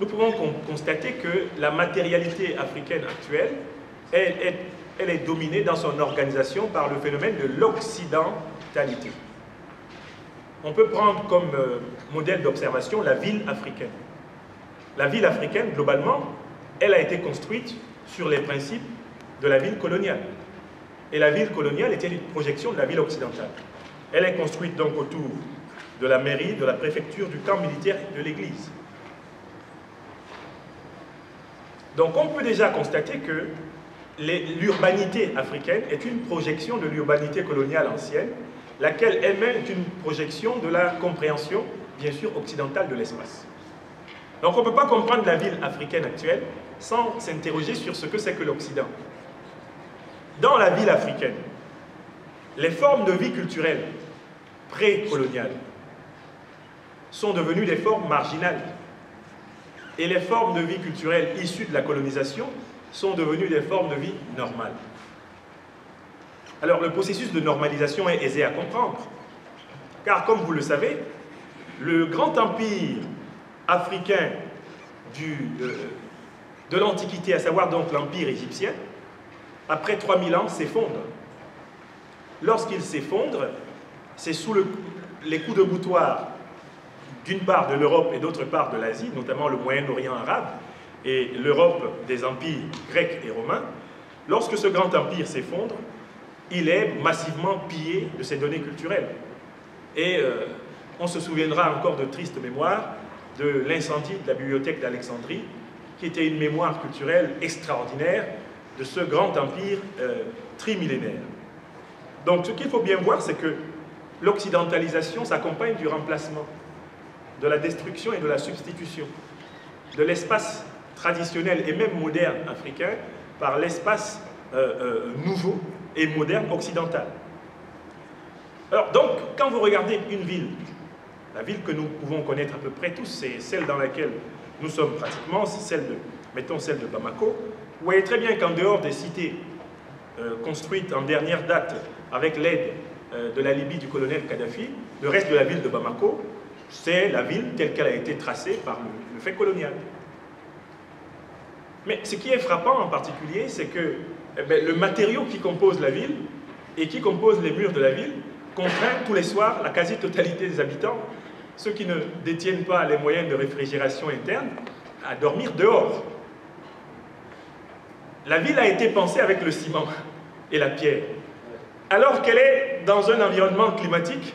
Nous pouvons constater que la matérialité africaine actuelle, elle est dominée dans son organisation par le phénomène de l'occidentalité. On peut prendre comme modèle d'observation la ville africaine. La ville africaine, globalement, elle a été construite sur les principes de la ville coloniale. Et la ville coloniale était une projection de la ville occidentale. Elle est construite donc autour de la mairie, de la préfecture, du camp militaire et de l'église. Donc on peut déjà constater que l'urbanité africaine est une projection de l'urbanité coloniale ancienne, laquelle elle-même est une projection de la compréhension, bien sûr, occidentale de l'espace. Donc on ne peut pas comprendre la ville africaine actuelle sans s'interroger sur ce que c'est que l'Occident. Dans la ville africaine, les formes de vie culturelle pré-coloniales sont devenues des formes marginales. Et les formes de vie culturelle issues de la colonisation sont devenues des formes de vie normales. Alors le processus de normalisation est aisé à comprendre, car comme vous le savez, le grand empire africain de l'Antiquité, à savoir donc l'empire égyptien, après 3000 ans s'effondre. Lorsqu'il s'effondre, c'est sous les coups de boutoir d'une part de l'Europe et d'autre part de l'Asie, notamment le Moyen-Orient arabe et l'Europe des empires grecs et romains. Lorsque ce grand empire s'effondre, il est massivement pillé de ses données culturelles. Et on se souviendra encore de tristes mémoires de l'incendie de la bibliothèque d'Alexandrie, qui était une mémoire culturelle extraordinaire de ce grand empire trimillénaire. Donc ce qu'il faut bien voir, c'est que l'occidentalisation s'accompagne du remplacement, de la destruction et de la substitution de l'espace traditionnel et même moderne africain par l'espace nouveau et moderne occidental. Alors donc, quand vous regardez une ville, la ville que nous pouvons connaître à peu près tous, c'est celle dans laquelle nous sommes pratiquement, c'est celle de, mettons celle de Bamako, vous voyez très bien qu'en dehors des cités construites en dernière date avec l'aide de la Libye du colonel Kadhafi, le reste de la ville de Bamako, c'est la ville telle qu'elle a été tracée par le fait colonial. Mais ce qui est frappant en particulier, c'est que le matériau qui compose la ville et qui compose les murs de la ville contraint tous les soirs la quasi-totalité des habitants, ceux qui ne détiennent pas les moyens de réfrigération interne, à dormir dehors. La ville a été pensée avec le ciment et la pierre, alors qu'elle est dans un environnement climatique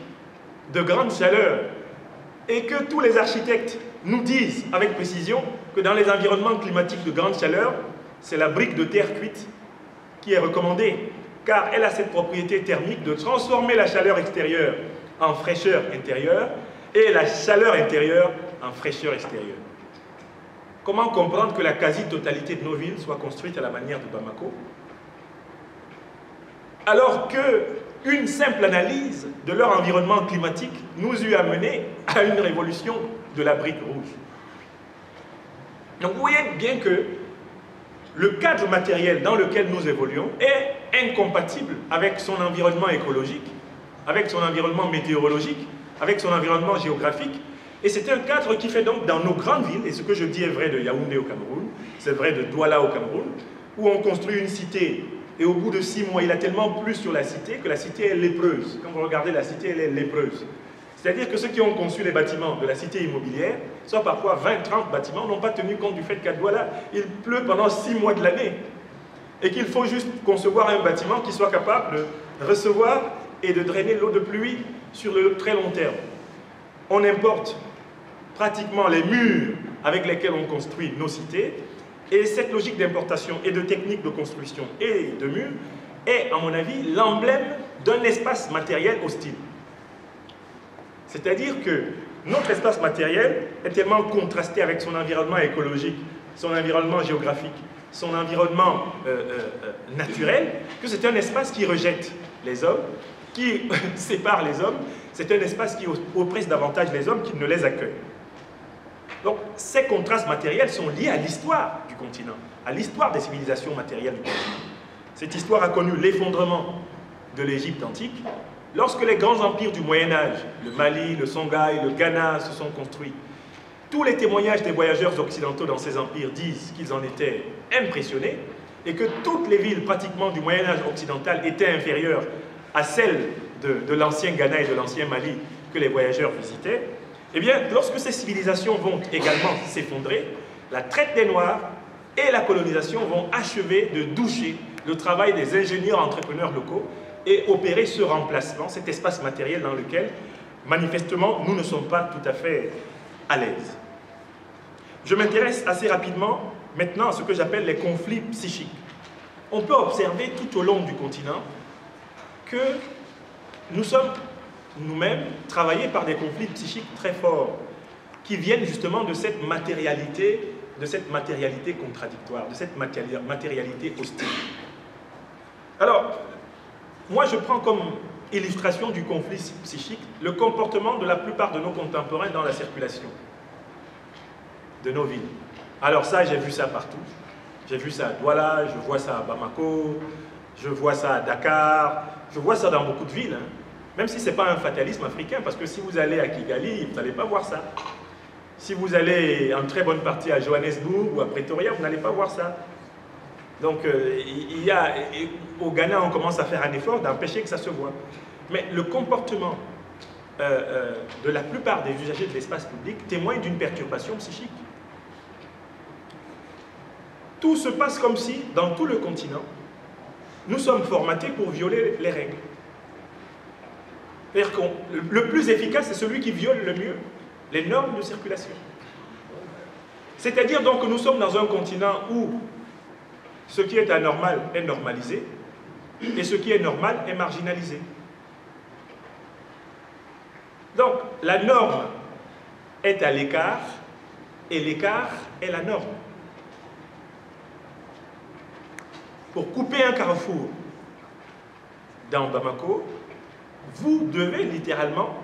de grande chaleur, et que tous les architectes nous disent avec précision que dans les environnements climatiques de grande chaleur, c'est la brique de terre cuite qui est recommandée, car elle a cette propriété thermique de transformer la chaleur extérieure en fraîcheur intérieure et la chaleur intérieure en fraîcheur extérieure. Comment comprendre que la quasi-totalité de nos villes soit construite à la manière de Bamako, alors qu'une simple analyse de leur environnement climatique nous eût amené à une révolution de la brique rouge? Donc vous voyez bien que le cadre matériel dans lequel nous évoluons est incompatible avec son environnement écologique, avec son environnement météorologique, avec son environnement géographique. Et c'est un cadre qui fait donc dans nos grandes villes, et ce que je dis est vrai de Yaoundé au Cameroun, c'est vrai de Douala au Cameroun, où on construit une cité Et au bout de 6 mois, il a tellement plu sur la cité que la cité est lépreuse. Quand vous regardez la cité, elle est lépreuse. C'est-à-dire que ceux qui ont conçu les bâtiments de la cité immobilière, soit parfois 20, 30 bâtiments, n'ont pas tenu compte du fait qu'à Douala, il pleut pendant 6 mois de l'année. Et qu'il faut juste concevoir un bâtiment qui soit capable de recevoir et de drainer l'eau de pluie sur le très long terme. On importe pratiquement les murs avec lesquels on construit nos cités, et cette logique d'importation et de technique de construction et de murs est, à mon avis, l'emblème d'un espace matériel hostile. C'est-à-dire que notre espace matériel est tellement contrasté avec son environnement écologique, son environnement géographique, son environnement naturel, que c'est un espace qui rejette les hommes, qui sépare les hommes, c'est un espace qui oppresse davantage les hommes qu'il ne les accueille. Donc ces contrastes matériels sont liés à l'histoire du continent, à l'histoire des civilisations matérielles du continent. Cette histoire a connu l'effondrement de l'Égypte antique, lorsque les grands empires du Moyen-Âge, le Mali, le Songhai, le Ghana se sont construits. Tous les témoignages des voyageurs occidentaux dans ces empires disent qu'ils en étaient impressionnés et que toutes les villes pratiquement du Moyen-Âge occidental étaient inférieures à celles de l'ancien Ghana et de l'ancien Mali que les voyageurs visitaient. Eh bien, lorsque ces civilisations vont également s'effondrer, la traite des Noirs et la colonisation vont achever de doucher le travail des ingénieurs entrepreneurs locaux et opérer ce remplacement, cet espace matériel dans lequel, manifestement, nous ne sommes pas tout à fait à l'aise. Je m'intéresse assez rapidement maintenant à ce que j'appelle les conflits psychiques. On peut observer tout au long du continent que nous sommes nous-mêmes travaillés par des conflits psychiques très forts qui viennent justement de cette matérialité contradictoire, de cette matérialité hostile. Alors, moi je prends comme illustration du conflit psychique le comportement de la plupart de nos contemporains dans la circulation de nos villes. Alors ça, j'ai vu ça partout. J'ai vu ça à Douala, je vois ça à Bamako, je vois ça à Dakar, je vois ça dans beaucoup de villes. Même si ce n'est pas un fatalisme africain, parce que si vous allez à Kigali, vous n'allez pas voir ça. Si vous allez en très bonne partie à Johannesburg ou à Pretoria, vous n'allez pas voir ça. Donc, au Ghana, on commence à faire un effort d'empêcher que ça se voit. Mais le comportement de la plupart des usagers de l'espace public témoigne d'une perturbation psychique. Tout se passe comme si, dans tout le continent, nous sommes formatés pour violer les règles. C'est-à-dire que le plus efficace, c'est celui qui viole le mieux les normes de circulation. C'est-à-dire donc que nous sommes dans un continent où ce qui est anormal est normalisé et ce qui est normal est marginalisé. Donc, la norme est à l'écart et l'écart est la norme. Pour couper un carrefour dans Bamako, vous devez littéralement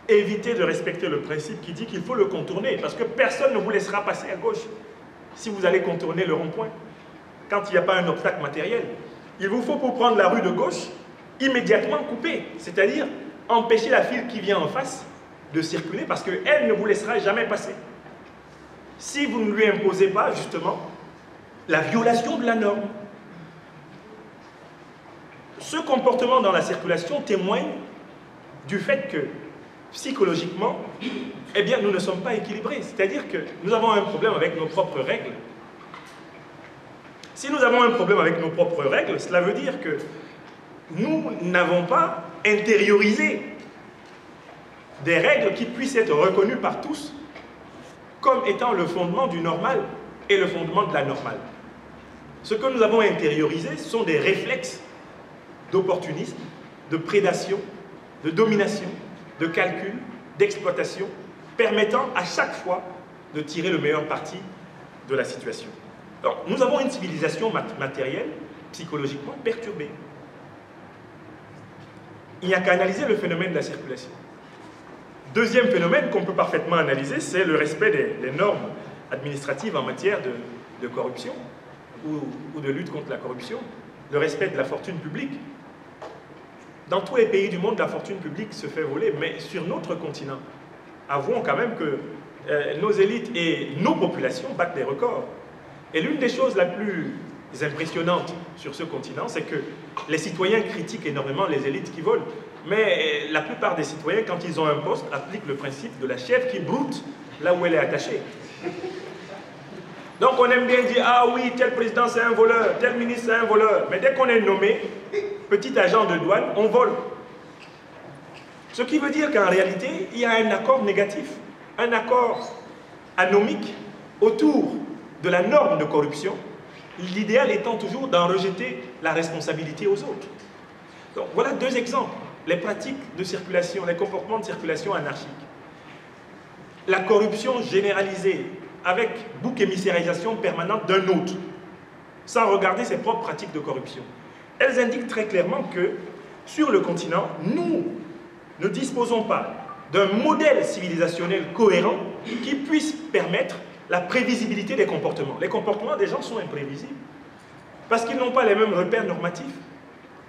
éviter de respecter le principe qui dit qu'il faut le contourner, parce que personne ne vous laissera passer à gauche si vous allez contourner le rond-point, quand il n'y a pas un obstacle matériel. Il vous faut, pour prendre la rue de gauche, immédiatement couper, c'est-à-dire empêcher la file qui vient en face de circuler, parce qu'elle ne vous laissera jamais passer. Si vous ne lui imposez pas, justement, la violation de la norme. Ce comportement dans la circulation témoigne du fait que, psychologiquement, eh bien, nous ne sommes pas équilibrés. C'est-à-dire que nous avons un problème avec nos propres règles. Si nous avons un problème avec nos propres règles, cela veut dire que nous n'avons pas intériorisé des règles qui puissent être reconnues par tous comme étant le fondement du normal et le fondement de la normale. Ce que nous avons intériorisé, ce sont des réflexes d'opportunisme, de prédation, de domination, de calcul, d'exploitation, permettant à chaque fois de tirer le meilleur parti de la situation. Donc, nous avons une civilisation matérielle, psychologiquement perturbée. Il n'y a qu'à analyser le phénomène de la circulation. Deuxième phénomène qu'on peut parfaitement analyser, c'est le respect des normes administratives en matière de corruption ou de lutte contre la corruption, le respect de la fortune publique. Dans tous les pays du monde, la fortune publique se fait voler, mais sur notre continent, avouons quand même que nos élites et nos populations battent des records. Et l'une des choses impressionnantes sur ce continent, c'est que les citoyens critiquent énormément les élites qui volent. Mais la plupart des citoyens, quand ils ont un poste, appliquent le principe de la chèvre qui broute là où elle est attachée. Donc on aime bien dire, ah oui, tel président c'est un voleur, tel ministre c'est un voleur. Mais dès qu'on est nommé petit agent de douane, on vole. Ce qui veut dire qu'en réalité, il y a un accord négatif, un accord anomique autour de la norme de corruption, l'idéal étant toujours d'en rejeter la responsabilité aux autres. Donc voilà deux exemples, les pratiques de circulation, les comportements de circulation anarchique. La corruption généralisée avec bouc émissérisation permanente d'un autre, sans regarder ses propres pratiques de corruption. Elles indiquent très clairement que sur le continent, nous ne disposons pas d'un modèle civilisationnel cohérent qui puisse permettre la prévisibilité des comportements. Les comportements des gens sont imprévisibles parce qu'ils n'ont pas les mêmes repères normatifs.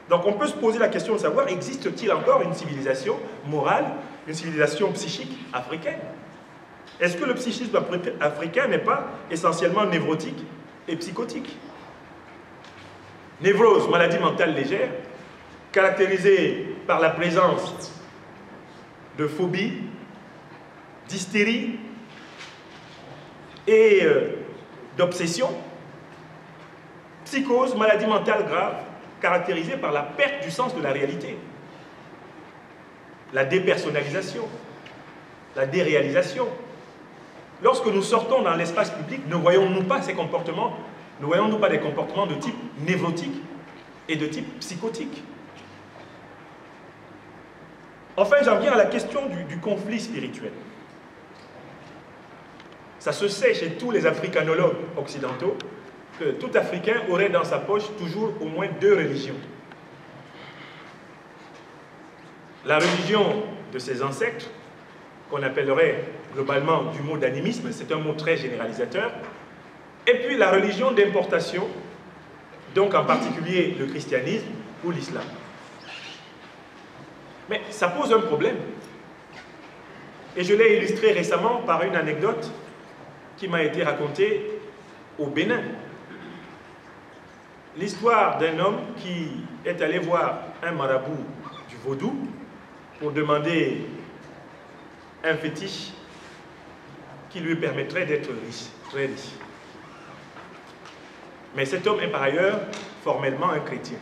Donc on peut se poser la question de savoir, existe-t-il encore une civilisation morale, une civilisation psychique africaine? Est-ce que le psychisme africain n'est pas essentiellement névrotique et psychotique? Névrose, maladie mentale légère, caractérisée par la présence de phobie, d'hystérie et d'obsession. Psychose, maladie mentale grave, caractérisée par la perte du sens de la réalité, la dépersonnalisation, la déréalisation. Lorsque nous sortons dans l'espace public, ne voyons-nous pas ces comportements, ne voyons-nous pas des comportements de type névrotique et de type psychotique? Enfin, j'en viens à la question du conflit spirituel. Ça se sait chez tous les africanologues occidentaux que tout Africain aurait dans sa poche toujours au moins deux religions. La religion de ses ancêtres, qu'on appellerait globalement du mot d'animisme, c'est un mot très généralisateur, et puis la religion d'importation, donc en particulier le christianisme ou l'islam. Mais ça pose un problème. Et je l'ai illustré récemment par une anecdote qui m'a été racontée au Bénin. L'histoire d'un homme qui est allé voir un marabout du vaudou pour demander un fétiche qui lui permettrait d'être riche, très riche. Mais cet homme est par ailleurs formellement un chrétien.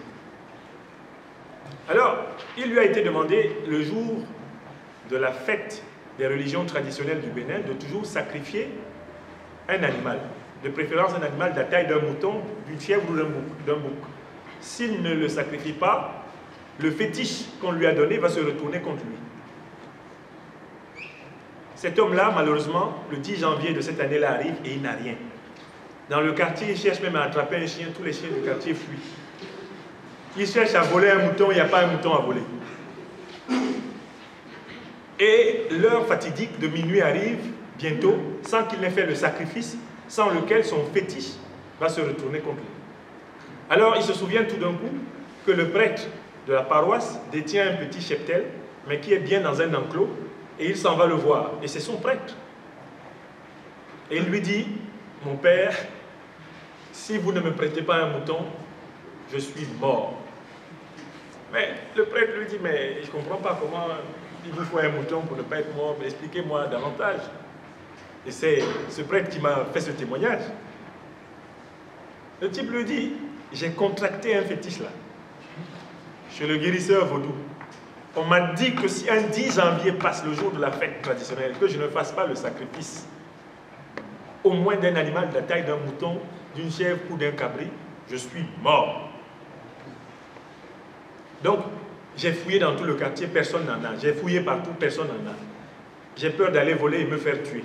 Alors, il lui a été demandé, le jour de la fête des religions traditionnelles du Bénin, de toujours sacrifier un animal, de préférence un animal de la taille d'un mouton, d'une chèvre ou d'un bouc. S'il ne le sacrifie pas, le fétiche qu'on lui a donné va se retourner contre lui. Cet homme-là, malheureusement, le 10 janvier de cette année-là arrive et il n'a rien. Dans le quartier, il cherche même à attraper un chien, tous les chiens du quartier fuient. Il cherche à voler un mouton, il n'y a pas un mouton à voler. Et l'heure fatidique de minuit arrive bientôt, sans qu'il n'ait fait le sacrifice, sans lequel son fétiche va se retourner contre lui. Alors il se souvient tout d'un coup que le prêtre de la paroisse détient un petit cheptel, mais qui est bien dans un enclos, et il s'en va le voir, et c'est son prêtre. Et il lui dit, mon père, si vous ne me prêtez pas un mouton, je suis mort. Mais le prêtre lui dit, mais je ne comprends pas comment il vous faut un mouton pour ne pas être mort, mais expliquez-moi davantage. Et c'est ce prêtre qui m'a fait ce témoignage. Le type lui dit, j'ai contracté un fétiche là, chez le guérisseur vaudou. On m'a dit que si un 10 janvier passe, le jour de la fête traditionnelle, que je ne fasse pas le sacrifice, au moins d'un animal de la taille d'un mouton, d'une chèvre ou d'un cabri, je suis mort. Donc, j'ai fouillé dans tout le quartier, personne n'en a. J'ai fouillé partout, personne n'en a. J'ai peur d'aller voler et me faire tuer.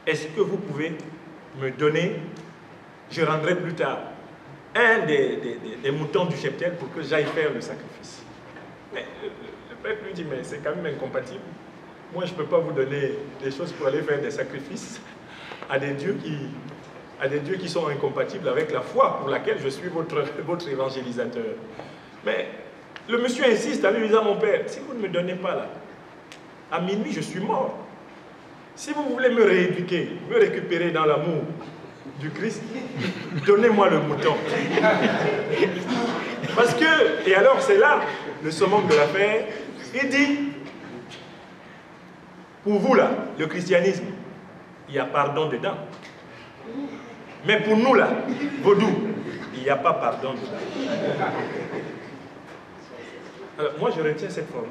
Est-ce que vous pouvez me donner, je rendrai plus tard, un des moutons du cheptel pour que j'aille faire le sacrifice? Mais le prêtre lui dit, mais c'est quand même incompatible. Moi, je ne peux pas vous donner des choses pour aller faire des sacrifices à des dieux qui sont incompatibles avec la foi pour laquelle je suis votre évangélisateur. Mais le monsieur insiste en lui disant, mon père, si vous ne me donnez pas là, à minuit, je suis mort. Si vous voulez me rééduquer, me récupérer dans l'amour du Christ, donnez-moi le mouton. Parce que, et alors c'est là le summum de l'affaire, il dit, pour vous là, le christianisme, il y a pardon dedans. Mais pour nous là, vaudou, il n'y a pas pardon dedans. Alors, moi je retiens cette formule.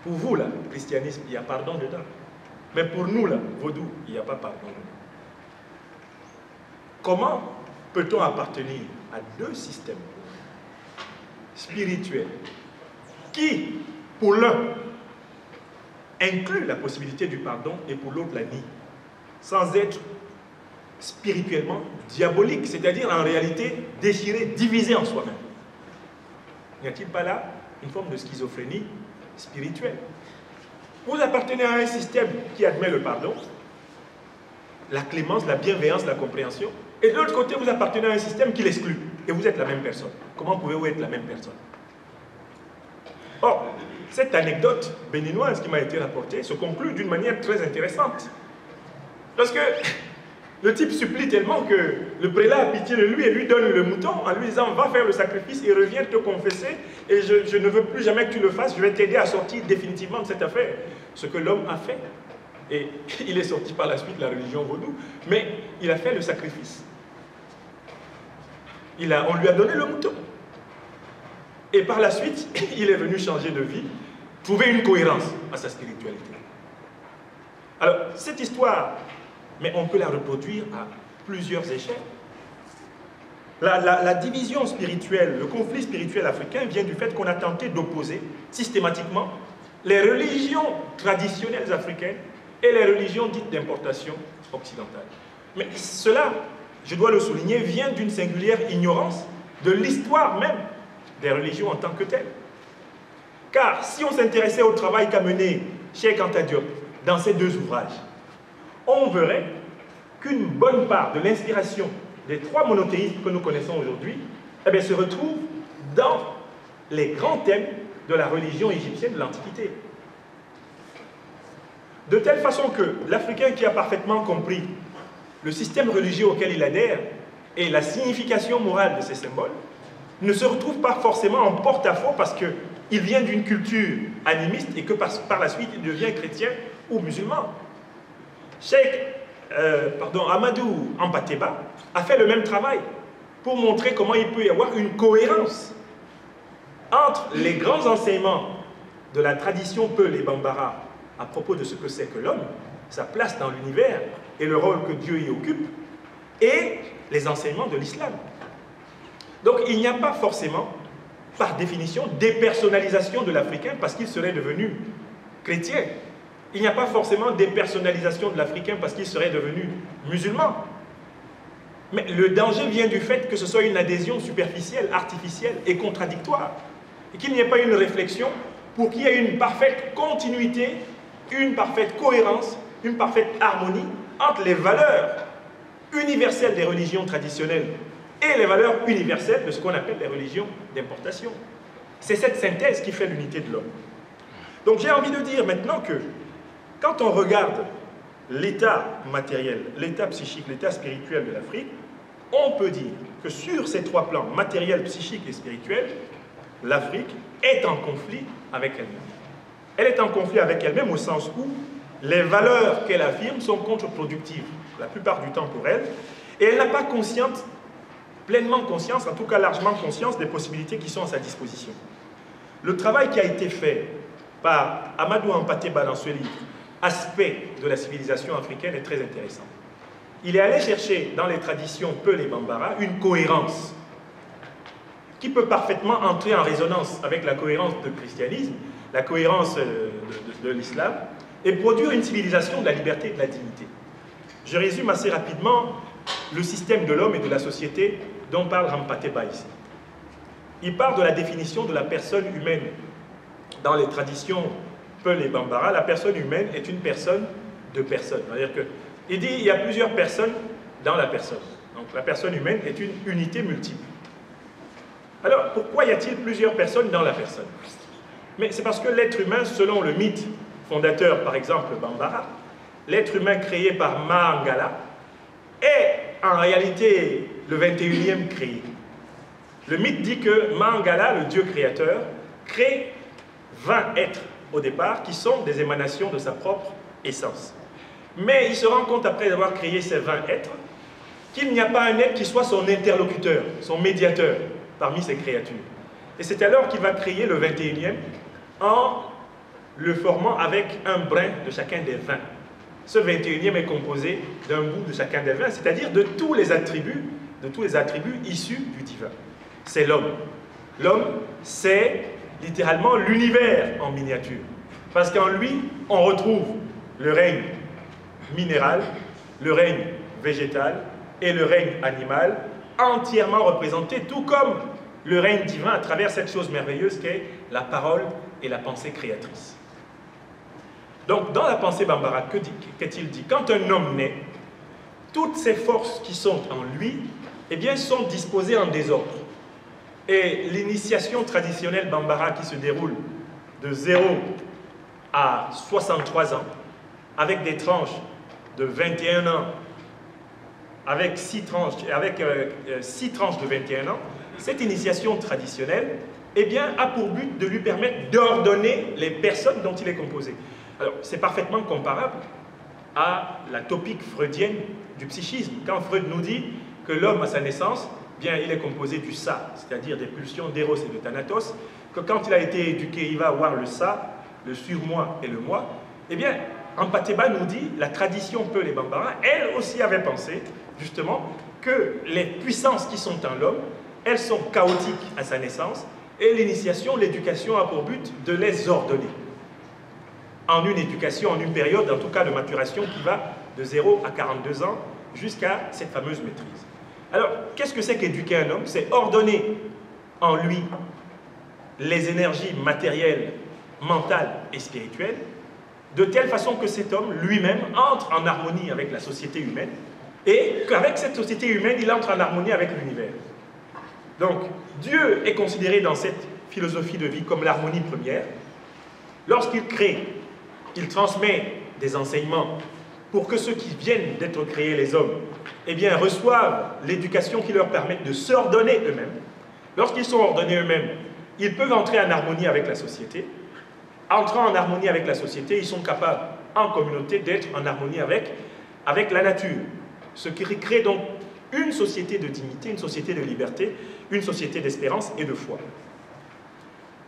Pour vous là, le christianisme, il y a pardon dedans. Mais pour nous là, vaudou, il n'y a pas pardon dedans. Comment peut-on appartenir à deux systèmes spirituels qui, pour l'un, incluent la possibilité du pardon et pour l'autre la nie, sans être spirituellement diabolique, c'est-à-dire en réalité déchiré, divisé en soi-même? N'y a-t-il pas là une forme de schizophrénie spirituelle? Vous appartenez à un système qui admet le pardon, la clémence, la bienveillance, la compréhension, et de l'autre côté, vous appartenez à un système qui l'exclut, et vous êtes la même personne. Comment pouvez-vous être la même personne? Or, cette anecdote béninoise qui m'a été rapportée se conclut d'une manière très intéressante. Parce que le type supplie tellement que le prélat a pitié de lui et lui donne le mouton en lui disant « Va faire le sacrifice et reviens te confesser et je ne veux plus jamais que tu le fasses, je vais t'aider à sortir définitivement de cette affaire. » Ce que l'homme a fait. Et il est sorti par la suite de la religion vaudou, mais il a fait le sacrifice. On lui a donné le mouton. Et par la suite, il est venu changer de vie, trouver une cohérence à sa spiritualité. Alors, cette histoire, mais on peut la reproduire à plusieurs échelles. La division spirituelle, le conflit spirituel africain vient du fait qu'on a tenté d'opposer systématiquement les religions traditionnelles africaines et les religions dites d'importation occidentale. Mais cela, je dois le souligner, vient d'une singulière ignorance de l'histoire même des religions en tant que telles. Car si on s'intéressait au travail qu'a mené Cheikh Anta Diop dans ces deux ouvrages, on verrait qu'une bonne part de l'inspiration des trois monothéismes que nous connaissons aujourd'hui se retrouve dans les grands thèmes de la religion égyptienne de l'Antiquité. De telle façon que l'Africain qui a parfaitement compris le système religieux auquel il adhère et la morale de ces symboles ne se retrouve pas forcément en porte-à-faux parce qu'il vient d'une culture animiste et que par la suite il devient chrétien ou musulman. Amadou Hampâté-Bâ a fait le même travail pour montrer comment il peut y avoir une cohérence entre les grands enseignements de la tradition Peul et Bambara à propos de ce que c'est que l'homme, sa place dans l'univers et le rôle que Dieu y occupe, et les enseignements de l'islam. Donc il n'y a pas forcément, par définition, dépersonnalisation de l'Africain parce qu'il serait devenu chrétien. Il n'y a pas forcément dépersonnalisation de l'Africain parce qu'il serait devenu musulman. Mais le danger vient du fait que ce soit une adhésion superficielle, artificielle et contradictoire. Et qu'il n'y ait pas une réflexion pour qu'il y ait une parfaite continuité, une parfaite cohérence, une parfaite harmonie entre les valeurs universelles des religions traditionnelles et les valeurs universelles de ce qu'on appelle les religions d'importation. C'est cette synthèse qui fait l'unité de l'homme. Donc j'ai envie de dire maintenant que quand on regarde l'état matériel, l'état psychique, l'état spirituel de l'Afrique, on peut dire que sur ces trois plans, matériel, psychique et spirituel, l'Afrique est en conflit avec elle-même. Elle est en conflit avec elle-même au sens où les valeurs qu'elle affirme sont contre-productives, la plupart du temps pour elle, et elle n'a pas pleinement conscience, en tout cas largement conscience des possibilités qui sont à sa disposition. Le travail qui a été fait par Amadou Hampâté-Bâ dans ce livre, Aspect de la civilisation africaine, est très intéressant. Il est allé chercher dans les traditions Peul et Bambara une cohérence qui peut parfaitement entrer en résonance avec la cohérence du christianisme, la cohérence de l'islam, et produire une civilisation de la liberté et de la dignité. Je résume assez rapidement le système de l'homme et de la société dont parle Hampâté-Bâ ici. Il part de la définition de la personne humaine. Dans les traditions Peul et Bambara, la personne humaine est une personne de personnes. C'est-à-dire qu'il dit qu'il y a plusieurs personnes dans la personne. Donc la personne humaine est une unité multiple. Alors pourquoi y a-t-il plusieurs personnes dans la personne? Mais c'est parce que l'être humain, selon le mythe fondateur, par exemple Bambara, l'être humain créé par Mangala est en réalité le 21e créé. Le mythe dit que Mangala, le dieu créateur, crée 20 êtres au départ qui sont des émanations de sa propre essence. Mais il se rend compte après avoir créé ces 20 êtres qu'il n'y a pas un être qui soit son interlocuteur, son médiateur parmi ces créatures. Et c'est alors qu'il va créer le 21e en le formant avec un brin de chacun des 20. Ce 21e est composé d'un bout de chacun des 20, c'est-à-dire de tous les attributs issus du divin. C'est l'homme. L'homme, c'est littéralement l'univers en miniature. Parce qu'en lui, on retrouve le règne minéral, le règne végétal et le règne animal entièrement représentés, tout comme le règne divin à travers cette chose merveilleuse qu'est la parole et la pensée créatrice. Donc, dans la pensée Bambara, qu'est-il dit? Quand un homme naît, toutes ces forces qui sont en lui, eh bien, sont disposées en désordre. Et l'initiation traditionnelle Bambara qui se déroule de 0 à 63 ans, avec des tranches de 21 ans, avec 6 tranches de 21 ans, cette initiation traditionnelle, eh bien, a pour but de lui permettre d'ordonner les personnes dont il est composé. Alors, c'est parfaitement comparable à la topique freudienne du psychisme. Quand Freud nous dit que l'homme à sa naissance, bien, il est composé du ça, c'est-à-dire des pulsions d'éros et de thanatos, que quand il a été éduqué, il va avoir le ça, le surmoi et le moi. Eh bien, Ampateba nous dit, la tradition Peul et Bambara, elle aussi avait pensé, justement, que les puissances qui sont en l'homme, elles sont chaotiques à sa naissance, et l'initiation, l'éducation a pour but de les ordonner. En une éducation, en une période, en tout cas de maturation, qui va de 0 à 42 ans, jusqu'à cette fameuse maîtrise. Alors, qu'est-ce que c'est qu'éduquer un homme? C'est ordonner en lui les énergies matérielles, mentales et spirituelles, de telle façon que cet homme lui-même entre en harmonie avec la société humaine, et qu'avec cette société humaine, il entre en harmonie avec l'univers. Donc, Dieu est considéré dans cette philosophie de vie comme l'harmonie première. Lorsqu'il crée, il transmet des enseignements pour que ceux qui viennent d'être créés, les hommes, eh bien, reçoivent l'éducation qui leur permet de s'ordonner eux-mêmes. Lorsqu'ils sont ordonnés eux-mêmes, ils peuvent entrer en harmonie avec la société. Entrant en harmonie avec la société, ils sont capables, en communauté, d'être en harmonie avec la nature. Ce qui crée donc une société de dignité, une société de liberté, une société d'espérance et de foi.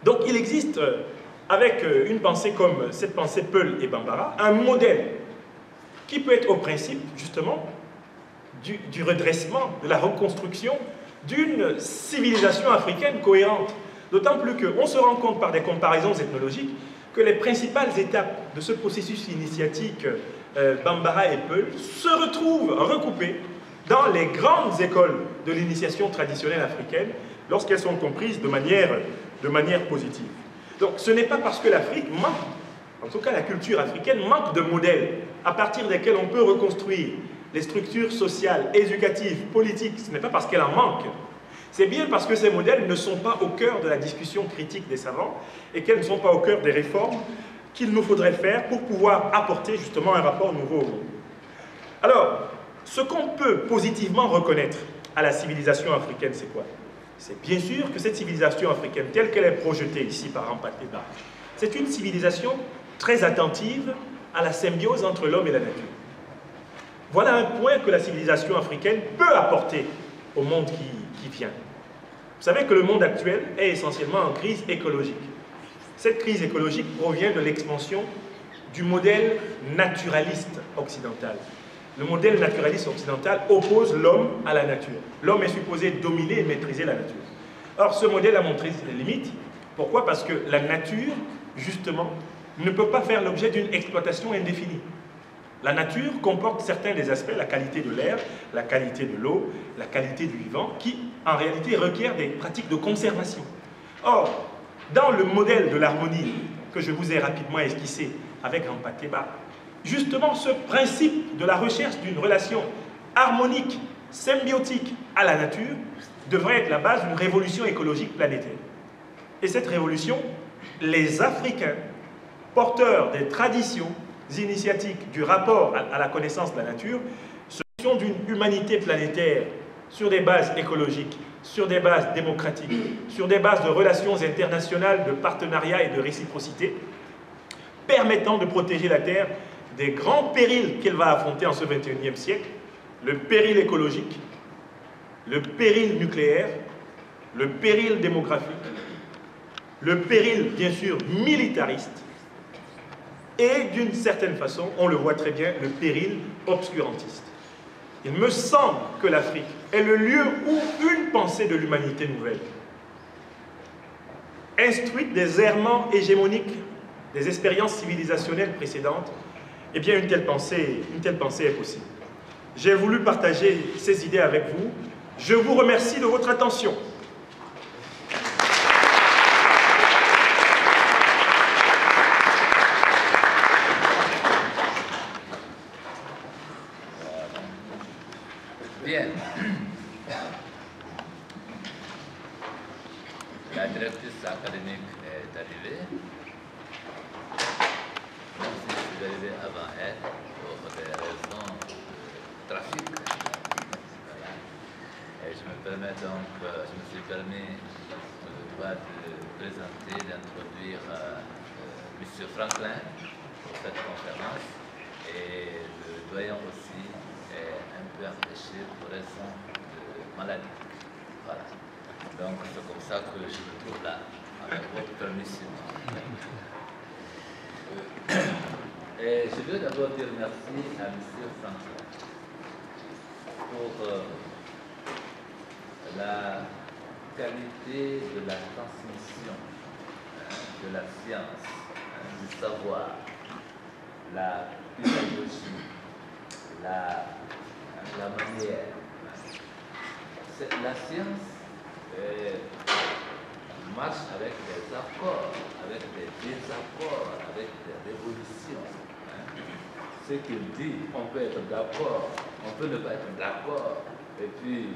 Donc il existe, avec une pensée comme cette pensée Peul et Bambara, un modèle qui peut être au principe, justement, du redressement, de la reconstruction d'une civilisation africaine cohérente. D'autant plus qu'on se rend compte par des comparaisons ethnologiques que les principales étapes de ce processus initiatique Bambara et Peul se retrouvent recoupées dans les grandes écoles de l'initiation traditionnelle africaine lorsqu'elles sont comprises de manière positive. Donc ce n'est pas parce que l'Afrique manque, en tout cas la culture africaine manque de modèles à partir desquels on peut reconstruire les structures sociales, éducatives, politiques, ce n'est pas parce qu'elle en manque. C'est bien parce que ces modèles ne sont pas au cœur de la discussion critique des savants et qu'elles ne sont pas au cœur des réformes qu'il nous faudrait faire pour pouvoir apporter justement un rapport nouveau au monde. Alors, ce qu'on peut positivement reconnaître à la civilisation africaine, c'est quoi? C'est bien sûr que cette civilisation africaine, telle qu'elle est projetée ici par Ampateba, c'est une civilisation très attentive à la symbiose entre l'homme et la nature. Voilà un point que la civilisation africaine peut apporter au monde qui vient. Vous savez que le monde actuel est essentiellement en crise écologique. Cette crise écologique provient de l'expansion du modèle naturaliste occidental. Le modèle naturaliste occidental oppose l'homme à la nature. L'homme est supposé dominer et maîtriser la nature. Or, ce modèle a montré ses limites. Pourquoi? Parce que la nature, justement, ne peut pas faire l'objet d'une exploitation indéfinie. La nature comporte certains des aspects, la qualité de l'air, la qualité de l'eau, la qualité du vivant, qui, en réalité, requièrent des pratiques de conservation. Or, dans le modèle de l'harmonie que je vous ai rapidement esquissé avec Ampateba, justement, ce principe de la recherche d'une relation harmonique, symbiotique à la nature, devrait être la base d'une révolution écologique planétaire. Et cette révolution, les Africains, porteurs des traditions initiatiques du rapport à la connaissance de la nature, se d'une humanité planétaire sur des bases écologiques, sur des bases démocratiques, sur des bases de relations internationales, de partenariat et de réciprocité, permettant de protéger la Terre des grands périls qu'elle va affronter en ce 21e siècle, le péril écologique, le péril nucléaire, le péril démographique, le péril, bien sûr, militariste, et d'une certaine façon, on le voit très bien, le péril obscurantiste. Il me semble que l'Afrique est le lieu où une pensée de l'humanité nouvelle, instruite des errements hégémoniques des expériences civilisationnelles précédentes, eh bien une telle pensée est possible. J'ai voulu partager ces idées avec vous. Je vous remercie de votre attention. Bien. La directrice académique est arrivée. Même si je suis arrivé avant elle, pour des raisons de trafic. Voilà. Et je me permets donc, je me suis permis le droit de présenter, d'introduire M. Franklin pour cette conférence. Et le doyen aussi est un peu empêché pour raison de maladie. Voilà. Donc c'est comme ça que je me trouve là, avec votre permission. Et je veux d'abord dire merci à M. Franklin pour la qualité de la transmission de la science, du savoir, la pédagogie, la manière. La science marche avec des accords, avec des désaccords, avec des révolutions. Ce qu'il dit, on peut être d'accord, on peut ne pas être d'accord, et puis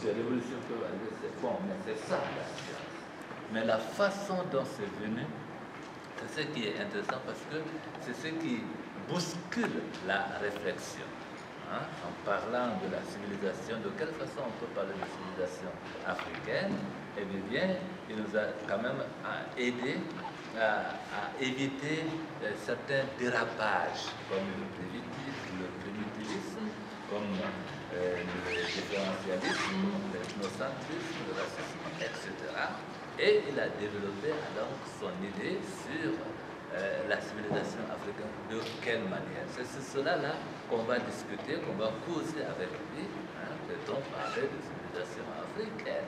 des révolutions peuvent arriver, c'est bon, mais c'est ça la science. Mais la façon dont c'est venu, c'est ce qui est intéressant parce que c'est ce qui bouscule la réflexion. En parlant de la civilisation, de quelle façon on peut parler de civilisation africaine? Eh bien, il nous a quand même aidé à éviter certains dérapages, comme le primitivisme, comme le différentialisme, l'ethnocentrisme, le racisme, etc. Et il a développé donc son idée sur la civilisation africaine, de quelle manière. C'est cela-là qu'on va discuter, qu'on va causer avec lui, peut-on parler de civilisation africaine,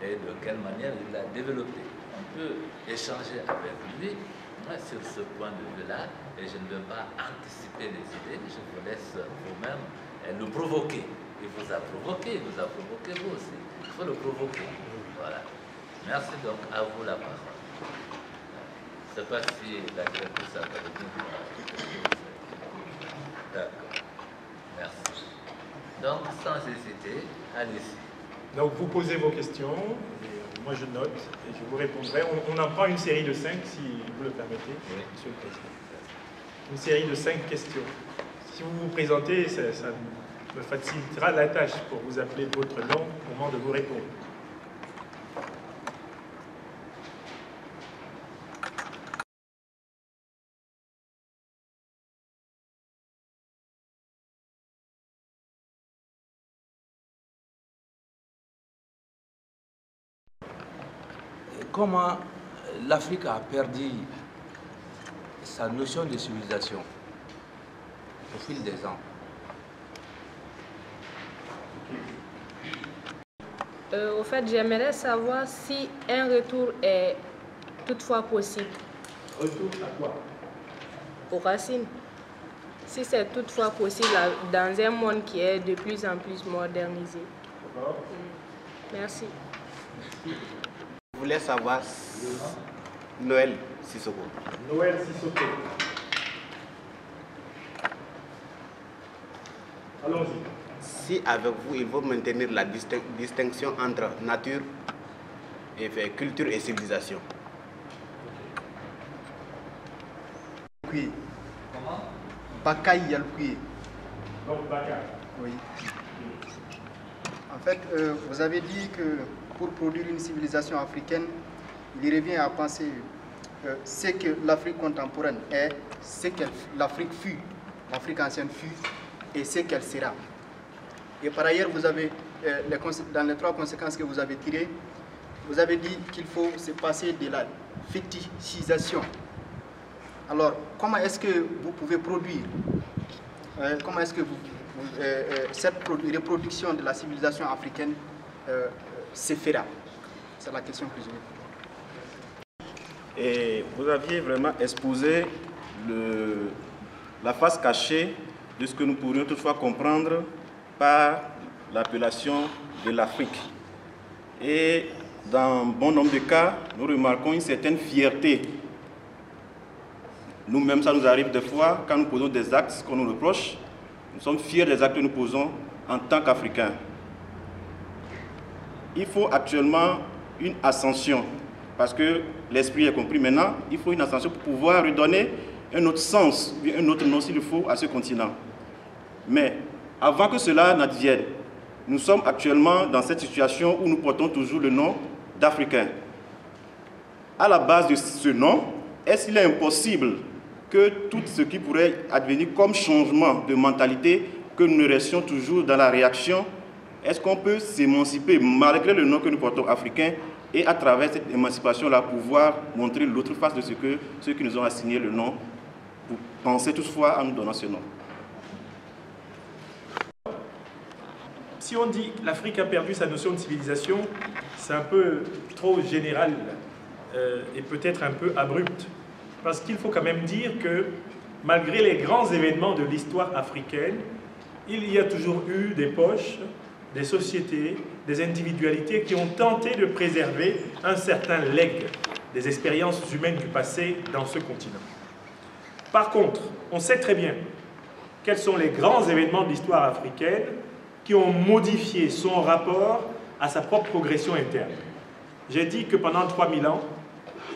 et de quelle manière il l'a développé. On peut échanger avec lui sur ce point de vue-là, et je ne veux pas anticiper les idées, je vous laisse vous-même le provoquer. Il vous a provoqué, il vous a provoqué vous aussi. Il faut le provoquer. Voilà. Merci donc, à vous la parole. Je ne sais pas si la directrice académique. D'accord. Merci. Donc, sans hésiter, allez-y. Donc vous posez vos questions, et moi je note et je vous répondrai. On en prend une série de 5 si vous le permettez, oui. Monsieur le Président. Une série de 5 questions. Si vous vous présentez, ça me facilitera la tâche pour vous appeler votre nom au moment de vous répondre. Comment l'Afrique a perdu sa notion de civilisation au fil des ans? Au fait, j'aimerais savoir si un retour est toutefois possible. Retour à quoi? Aux racines. Si c'est toutefois possible dans un monde qui est de plus en plus modernisé. D'accord. Merci. Je voulais savoir Noël Sissoko. Noël Sissoko. Allons-y. Si avec vous, il faut maintenir la distinction entre nature, et culture et civilisation. Oui. Comment? Bakay Yalkuye. Donc Bakar. Oui. En fait, vous avez dit que pour produire une civilisation africaine, il revient à penser ce que l'Afrique contemporaine est, ce que l'Afrique fut, l'Afrique ancienne fut, et ce qu'elle sera. Et par ailleurs, vous avez, dans les 3 conséquences que vous avez tirées, vous avez dit qu'il faut se passer de la fétichisation. Alors, comment est-ce que vous pouvez produire, comment est-ce que cette reproduction de la civilisation africaine se fera? C'est la question que je vais. Et vous aviez vraiment exposé la face cachée de ce que nous pourrions toutefois comprendre par l'appellation de l'Afrique. Et dans bon nombre de cas, nous remarquons une certaine fierté. Nous-mêmes, ça nous arrive des fois, quand nous posons des actes qu'on nous reproche, nous sommes fiers des actes que nous posons en tant qu'Africains. Il faut actuellement une ascension, parce que l'esprit est compris maintenant, il faut une ascension pour pouvoir redonner un autre sens, un autre nom s'il le faut, à ce continent. Mais avant que cela n'advienne, nous sommes actuellement dans cette situation où nous portons toujours le nom d'Africains. À la base de ce nom, est-ce qu'il est impossible que tout ce qui pourrait advenir comme changement de mentalité, que nous ne restions toujours dans la réaction, est-ce qu'on peut s'émanciper malgré le nom que nous portons africain et à travers cette émancipation-là pouvoir montrer l'autre face de ceux qui nous ont assigné le nom, pour penser toutefois en nous donnant ce nom? Si on dit que l'Afrique a perdu sa notion de civilisation, c'est un peu trop général et peut-être un peu abrupt. Parce qu'il faut quand même dire que malgré les grands événements de l'histoire africaine, il y a toujours eu des poches, des sociétés, des individualités qui ont tenté de préserver un certain legs des expériences humaines du passé dans ce continent. Par contre, on sait très bien quels sont les grands événements de l'histoire africaine qui ont modifié son rapport à sa propre progression interne. J'ai dit que pendant 3000 ans,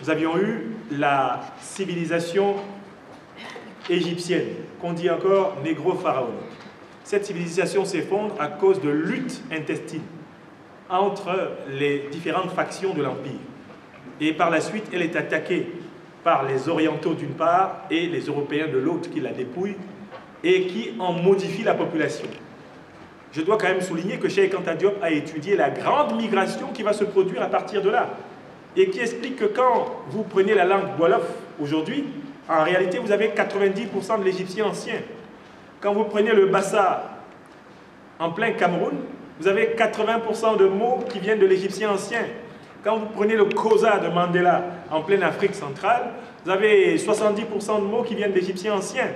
nous avions eu la civilisation égyptienne, qu'on dit encore négro-pharaonique. Cette civilisation s'effondre à cause de luttes intestines entre les différentes factions de l'Empire. Et par la suite, elle est attaquée par les Orientaux d'une part et les Européens de l'autre qui la dépouillent et qui en modifient la population. Je dois quand même souligner que Cheikh Anta Diop a étudié la grande migration qui va se produire à partir de là et qui explique que quand vous prenez la langue Wolof aujourd'hui, en réalité vous avez 90% de l'égyptien ancien. Quand vous prenez le Bassa en plein Cameroun, vous avez 80% de mots qui viennent de l'égyptien ancien. Quand vous prenez le Xhosa de Mandela en pleine Afrique centrale, vous avez 70% de mots qui viennent d'égyptien ancien.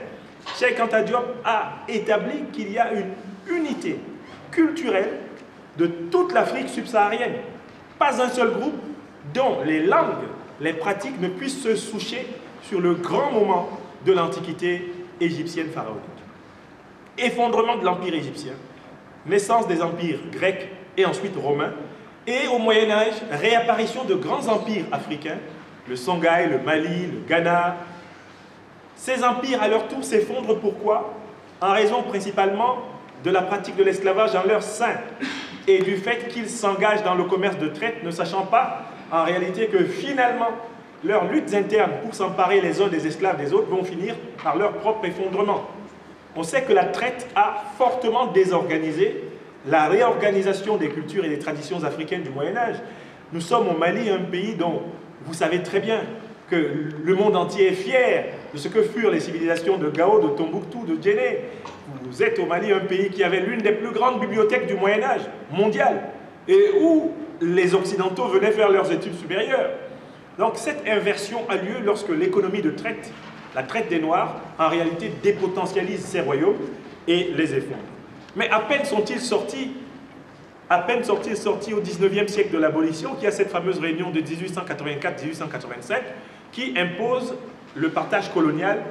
Cheikh Anta Diop a établi qu'il y a une unité culturelle de toute l'Afrique subsaharienne. Pas un seul groupe dont les langues, les pratiques ne puissent se soucher sur le grand moment de l'antiquité égyptienne pharaonique. Effondrement de l'empire égyptien, naissance des empires grecs et ensuite romains, et au Moyen-Âge, réapparition de grands empires africains, le Songhai, le Mali, le Ghana. Ces empires à leur tour s'effondrent, pourquoi? En raison principalement de la pratique de l'esclavage en leur sein et du fait qu'ils s'engagent dans le commerce de traite, ne sachant pas en réalité que finalement leurs luttes internes pour s'emparer les uns des esclaves des autres vont finir par leur propre effondrement. On sait que la traite a fortement désorganisé la réorganisation des cultures et des traditions africaines du Moyen-Âge. Nous sommes au Mali, un pays dont vous savez très bien que le monde entier est fier de ce que furent les civilisations de Gao, de Tombouctou, de Djenné. Vous êtes au Mali, un pays qui avait l'une des plus grandes bibliothèques du Moyen-Âge mondial et où les Occidentaux venaient faire leurs études supérieures. Donc cette inversion a lieu lorsque l'économie de traite, la traite des Noirs, en réalité dépotentialise ces royaumes et les effondre. Mais à peine sont-ils sortis au 19e siècle de l'abolition, qu'il y a cette fameuse réunion de 1884-1885 qui impose le partage colonial,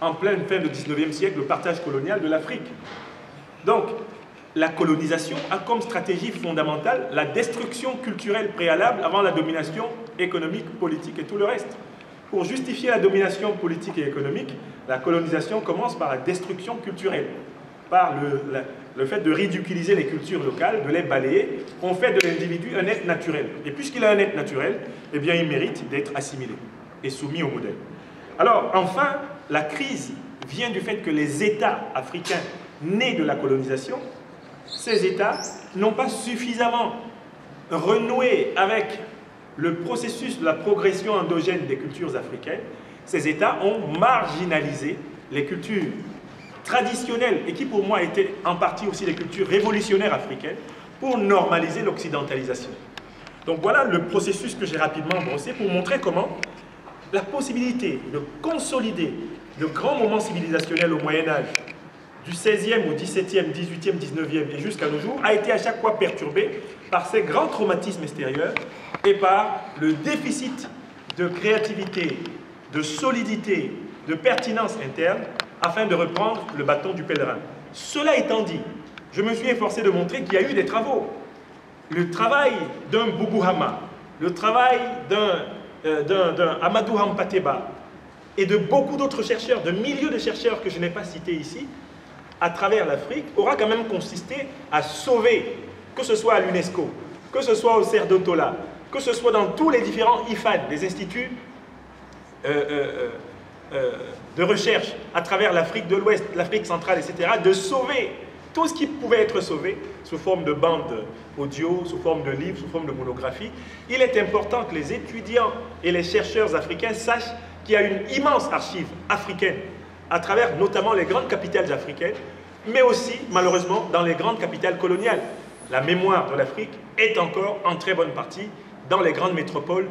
en pleine fin du 19e siècle, le partage colonial de l'Afrique. Donc, la colonisation a comme stratégie fondamentale la destruction culturelle préalable avant la domination économique, politique et tout le reste. Pour justifier la domination politique et économique, la colonisation commence par la destruction culturelle, par le fait de ridiculiser les cultures locales, de les balayer, on fait de l'individu un être naturel. Et puisqu'il a un être naturel, eh bien, il mérite d'être assimilé et soumis au modèle. Alors, enfin, la crise vient du fait que les États africains nés de la colonisation, ces États n'ont pas suffisamment renoué avec le processus de la progression endogène des cultures africaines. Ces États ont marginalisé les cultures traditionnelles et qui pour moi étaient en partie aussi les cultures révolutionnaires africaines pour normaliser l'occidentalisation. Donc voilà le processus que j'ai rapidement brossé pour montrer comment la possibilité de consolider le grand moment civilisationnel au Moyen-Âge, du 16e au 17e, 18e, 19e et jusqu'à nos jours, a été à chaque fois perturbé par ces grands traumatismes extérieurs et par le déficit de créativité, de solidité, de pertinence interne, afin de reprendre le bâton du pèlerin. Cela étant dit, je me suis efforcé de montrer qu'il y a eu des travaux. Le travail d'un Boubou Hama, le travail d'un Amadou Hampateba et de beaucoup d'autres chercheurs, de milliers de chercheurs que je n'ai pas cités ici, à travers l'Afrique, aura quand même consisté à sauver, que ce soit à l'UNESCO, que ce soit au CERDOTOLA, que ce soit dans tous les différents IFAD, les instituts de recherche à travers l'Afrique de l'Ouest, l'Afrique centrale, etc., de sauver tout ce qui pouvait être sauvé sous forme de bandes audio, sous forme de livres, sous forme de monographies. Il est important que les étudiants et les chercheurs africains sachent qu'il y a une immense archive africaine à travers notamment les grandes capitales africaines, mais aussi, malheureusement, dans les grandes capitales coloniales. La mémoire de l'Afrique est encore en très bonne partie dans les grandes métropoles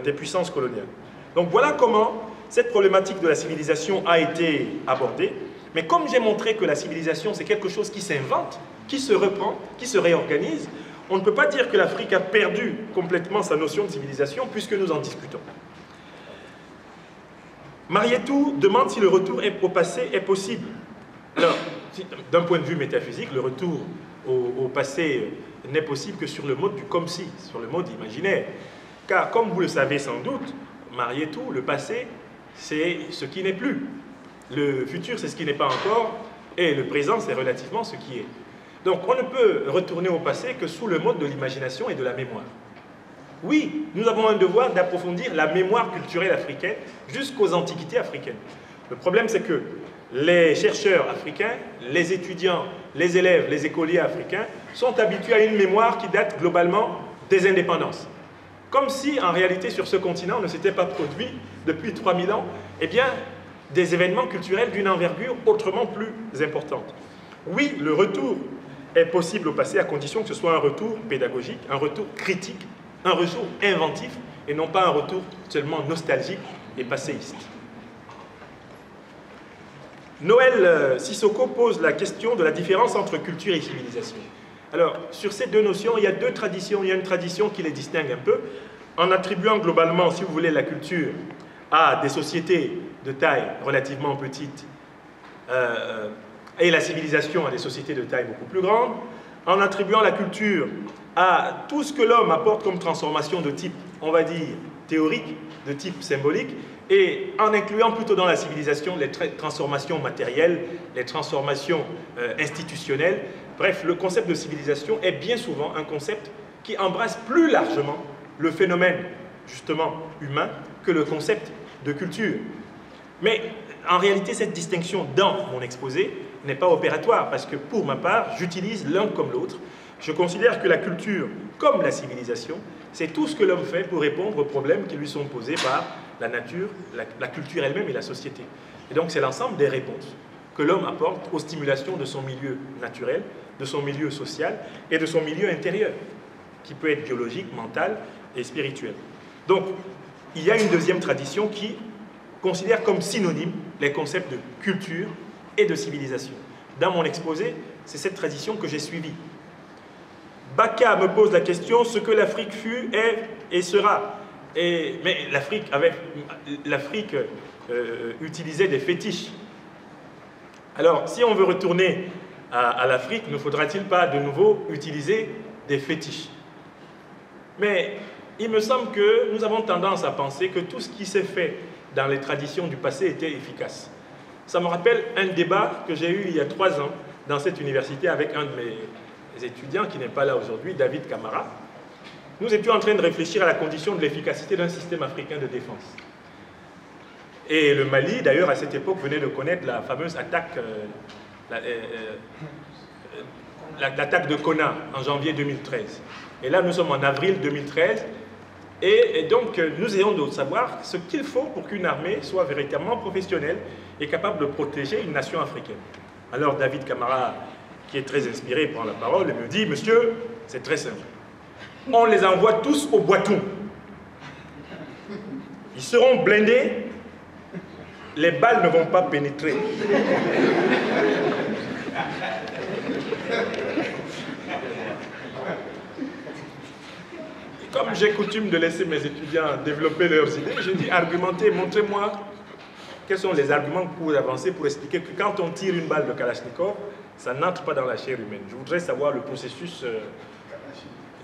des puissances coloniales. Donc voilà comment cette problématique de la civilisation a été abordée. Mais comme j'ai montré que la civilisation, c'est quelque chose qui s'invente, qui se reprend, qui se réorganise, on ne peut pas dire que l'Afrique a perdu complètement sa notion de civilisation puisque nous en discutons. Marietou demande si le retour au passé est possible. Alors, d'un point de vue métaphysique, le retour au passé n'est possible que sur le mode du comme si, sur le mode imaginaire. Car, comme vous le savez sans doute, Marietou, le passé, c'est ce qui n'est plus. Le futur, c'est ce qui n'est pas encore, et le présent, c'est relativement ce qui est. Donc, on ne peut retourner au passé que sous le mode de l'imagination et de la mémoire. Oui, nous avons un devoir d'approfondir la mémoire culturelle africaine jusqu'aux antiquités africaines. Le problème, c'est que les chercheurs africains, les étudiants, les élèves, les écoliers africains sont habitués à une mémoire qui date globalement des indépendances. Comme si, en réalité, sur ce continent, ne s'était pas produit depuis 3000 ans, eh bien, des événements culturels d'une envergure autrement plus importante. Oui, le retour est possible au passé à condition que ce soit un retour pédagogique, un retour critique, un retour inventif et non pas un retour seulement nostalgique et passéiste. Noël Sissoko pose la question de la différence entre culture et civilisation. Alors, sur ces deux notions, il y a deux traditions. Il y a une tradition qui les distingue un peu, en attribuant globalement, si vous voulez, la culture à des sociétés de taille relativement petite et la civilisation à des sociétés de taille beaucoup plus grande, en attribuant la culture à tout ce que l'homme apporte comme transformation de type, on va dire, théorique, de type symbolique, et en incluant plutôt dans la civilisation les transformations matérielles, les transformations institutionnelles. Bref, le concept de civilisation est bien souvent un concept qui embrasse plus largement le phénomène, justement, humain, que le concept de culture. Mais en réalité, cette distinction dans mon exposé n'est pas opératoire, parce que pour ma part, j'utilise l'un comme l'autre. Je considère que la culture, comme la civilisation, c'est tout ce que l'homme fait pour répondre aux problèmes qui lui sont posés par la nature, la culture elle-même et la société. Et donc c'est l'ensemble des réponses que l'homme apporte aux stimulations de son milieu naturel, de son milieu social et de son milieu intérieur, qui peut être biologique, mental et spirituel. Donc, il y a une deuxième tradition qui considère comme synonyme les concepts de culture et de civilisation. Dans mon exposé, c'est cette tradition que j'ai suivie. Baka me pose la question, ce que l'Afrique fut, est et sera. Mais l'Afrique utilisait des fétiches. Alors, si on veut retourner à l'Afrique, ne faudra-t-il pas de nouveau utiliser des fétiches? Mais il me semble que nous avons tendance à penser que tout ce qui s'est fait dans les traditions du passé était efficace. Ça me rappelle un débat que j'ai eu il y a 3 ans dans cette université avec un de mes étudiants qui n'est pas là aujourd'hui, David Camara. Nous étions en train de réfléchir à la condition de l'efficacité d'un système africain de défense. Et le Mali, d'ailleurs, à cette époque, venait de connaître la fameuse attaque, l'attaque de Konna en janvier 2013. Et là, nous sommes en avril 2013. Et donc, nous ayons de savoir ce qu'il faut pour qu'une armée soit véritablement professionnelle et capable de protéger une nation africaine. Alors, David Camara, qui est très inspiré, prend la parole et me dit, monsieur, c'est très simple. On les envoie tous au Boitou. Ils seront blindés, les balles ne vont pas pénétrer. Comme j'ai coutume de laisser mes étudiants développer leurs idées, je dis argumentez, montrez-moi quels sont les arguments que vous avancez pour expliquer que quand on tire une balle de Kalachnikov, ça n'entre pas dans la chair humaine. Je voudrais savoir le processus.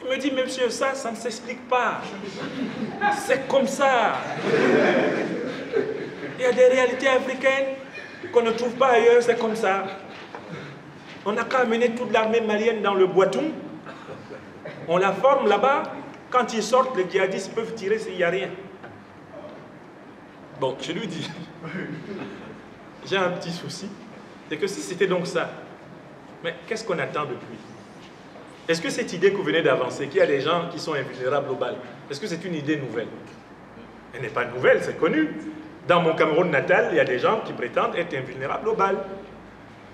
Il me dit, mais monsieur, ça ne s'explique pas. C'est comme ça. Il y a des réalités africaines qu'on ne trouve pas ailleurs, c'est comme ça. On n'a qu'à amener toute l'armée malienne dans le Boitou. On la forme là-bas. Quand ils sortent, les djihadistes peuvent tirer s'il n'y a rien. Bon, je lui dis, j'ai un petit souci, c'est que si c'était donc ça, mais qu'est-ce qu'on attend depuis? Est-ce que cette idée que vous venez d'avancer, qu'il y a des gens qui sont invulnérables aux balles, est-ce que c'est une idée nouvelle? Elle n'est pas nouvelle, c'est connu. Dans mon Cameroun natal, il y a des gens qui prétendent être invulnérables aux balles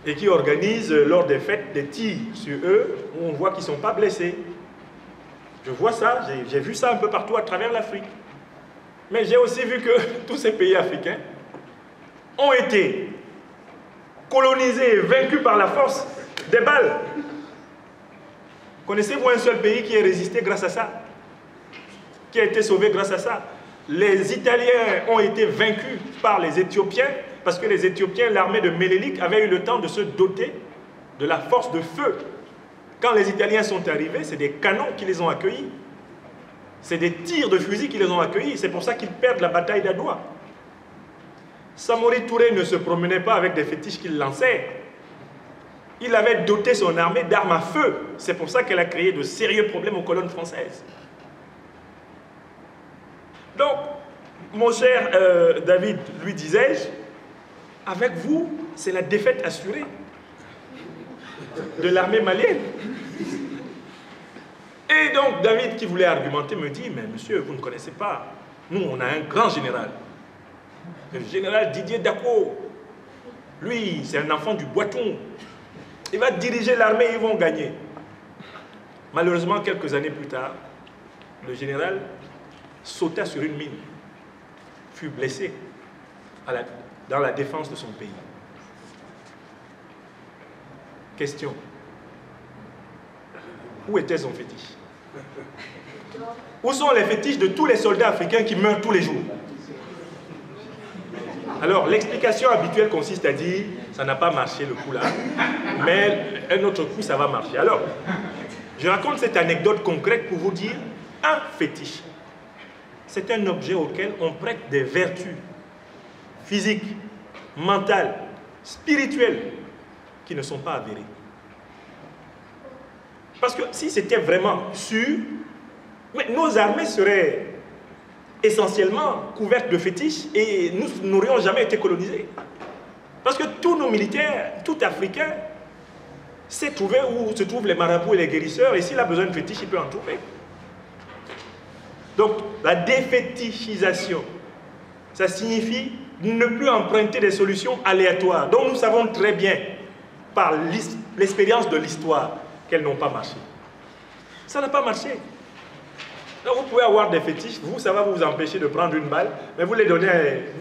et qui organisent lors des fêtes des tirs sur eux où on voit qu'ils ne sont pas blessés. Je vois ça, j'ai vu ça un peu partout à travers l'Afrique. Mais j'ai aussi vu que tous ces pays africains ont été colonisés et vaincus par la force des balles. Connaissez-vous un seul pays qui ait résisté grâce à ça? Qui a été sauvé grâce à ça? Les Italiens ont été vaincus par les Éthiopiens parce que les Éthiopiens, l'armée de Ménélik, avait eu le temps de se doter de la force de feu. Quand les Italiens sont arrivés, c'est des canons qui les ont accueillis. C'est des tirs de fusil qui les ont accueillis. C'est pour ça qu'ils perdent la bataille d'Adwa. Samori Touré ne se promenait pas avec des fétiches qu'il lançait. Il avait doté son armée d'armes à feu. C'est pour ça qu'elle a créé de sérieux problèmes aux colonnes françaises. Donc, mon cher David, lui disais-je, avec vous, c'est la défaite assurée de l'armée malienne. Et donc, David, qui voulait argumenter, me dit, mais monsieur, vous ne connaissez pas. Nous, on a un grand général. Le général Didier Dako. Lui, c'est un enfant du Boitou. Il va diriger l'armée et ils vont gagner. Malheureusement, quelques années plus tard, le général sauta sur une mine, fut blessé dans la défense de son pays. Question. Où était son fétiche? Où sont les fétiches de tous les soldats africains qui meurent tous les jours? Alors, l'explication habituelle consiste à dire, ça n'a pas marché le coup là, mais un autre coup, ça va marcher. Alors, je raconte cette anecdote concrète pour vous dire, un fétiche, c'est un objet auquel on prête des vertus physiques, mentales, spirituelles, qui ne sont pas avérées. Parce que si c'était vraiment sûr, mais nos armées seraient essentiellement couvertes de fétiches et nous n'aurions jamais été colonisés. Parce que tous nos militaires, tout Africain, sait trouver où se trouvent les marabouts et les guérisseurs, et s'il a besoin de fétiches, il peut en trouver. Donc, la défétichisation, ça signifie ne plus emprunter des solutions aléatoires, dont nous savons très bien, par l'expérience de l'histoire, qu'elles n'ont pas marché. Ça n'a pas marché. Donc vous pouvez avoir des fétiches, vous, ça va vous empêcher de prendre une balle, mais vous les donnez,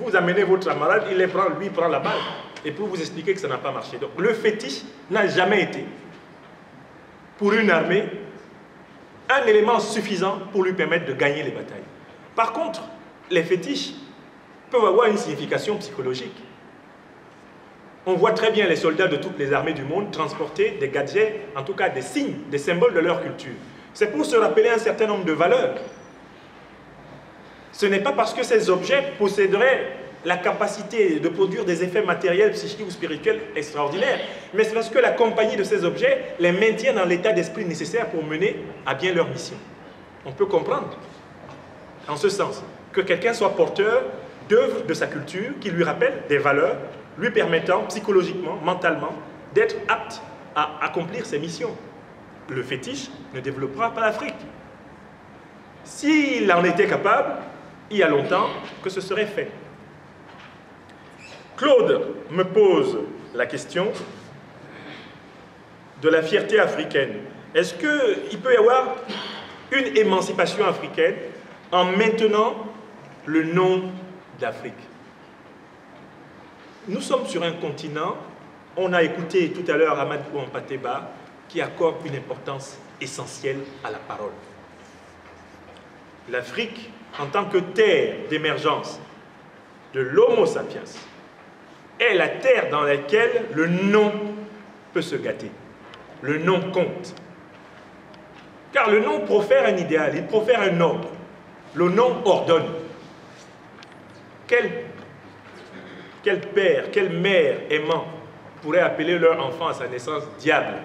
vous amenez votre camarade, il les prend, lui, il prend la balle, et pour vous expliquer que ça n'a pas marché. Donc le fétiche n'a jamais été, pour une armée, un élément suffisant pour lui permettre de gagner les batailles. Par contre, les fétiches peuvent avoir une signification psychologique. On voit très bien les soldats de toutes les armées du monde transporter des gadgets, en tout cas des signes, des symboles de leur culture. C'est pour se rappeler un certain nombre de valeurs. Ce n'est pas parce que ces objets posséderaient la capacité de produire des effets matériels, psychiques ou spirituels extraordinaires, mais c'est parce que la compagnie de ces objets les maintient dans l'état d'esprit nécessaire pour mener à bien leur mission. On peut comprendre, en ce sens, que quelqu'un soit porteur d'œuvres de sa culture qui lui rappellent des valeurs lui permettant psychologiquement, mentalement, d'être apte à accomplir ses missions. Le fétiche ne développera pas l'Afrique. S'il en était capable, il y a longtemps que ce serait fait. Claude me pose la question de la fierté africaine. Est-ce qu'il peut y avoir une émancipation africaine en maintenant le nom d'Afrique? Nous sommes sur un continent, on a écouté tout à l'heure Amadou Ampateba, qui accorde une importance essentielle à la parole. L'Afrique, en tant que terre d'émergence de l'Homo sapiens, est la terre dans laquelle le nom peut se gâter. Le nom compte. Car le nom profère un idéal, il profère un ordre. Le nom ordonne. Quel père, quelle mère aimant pourrait appeler leur enfant à sa naissance diable?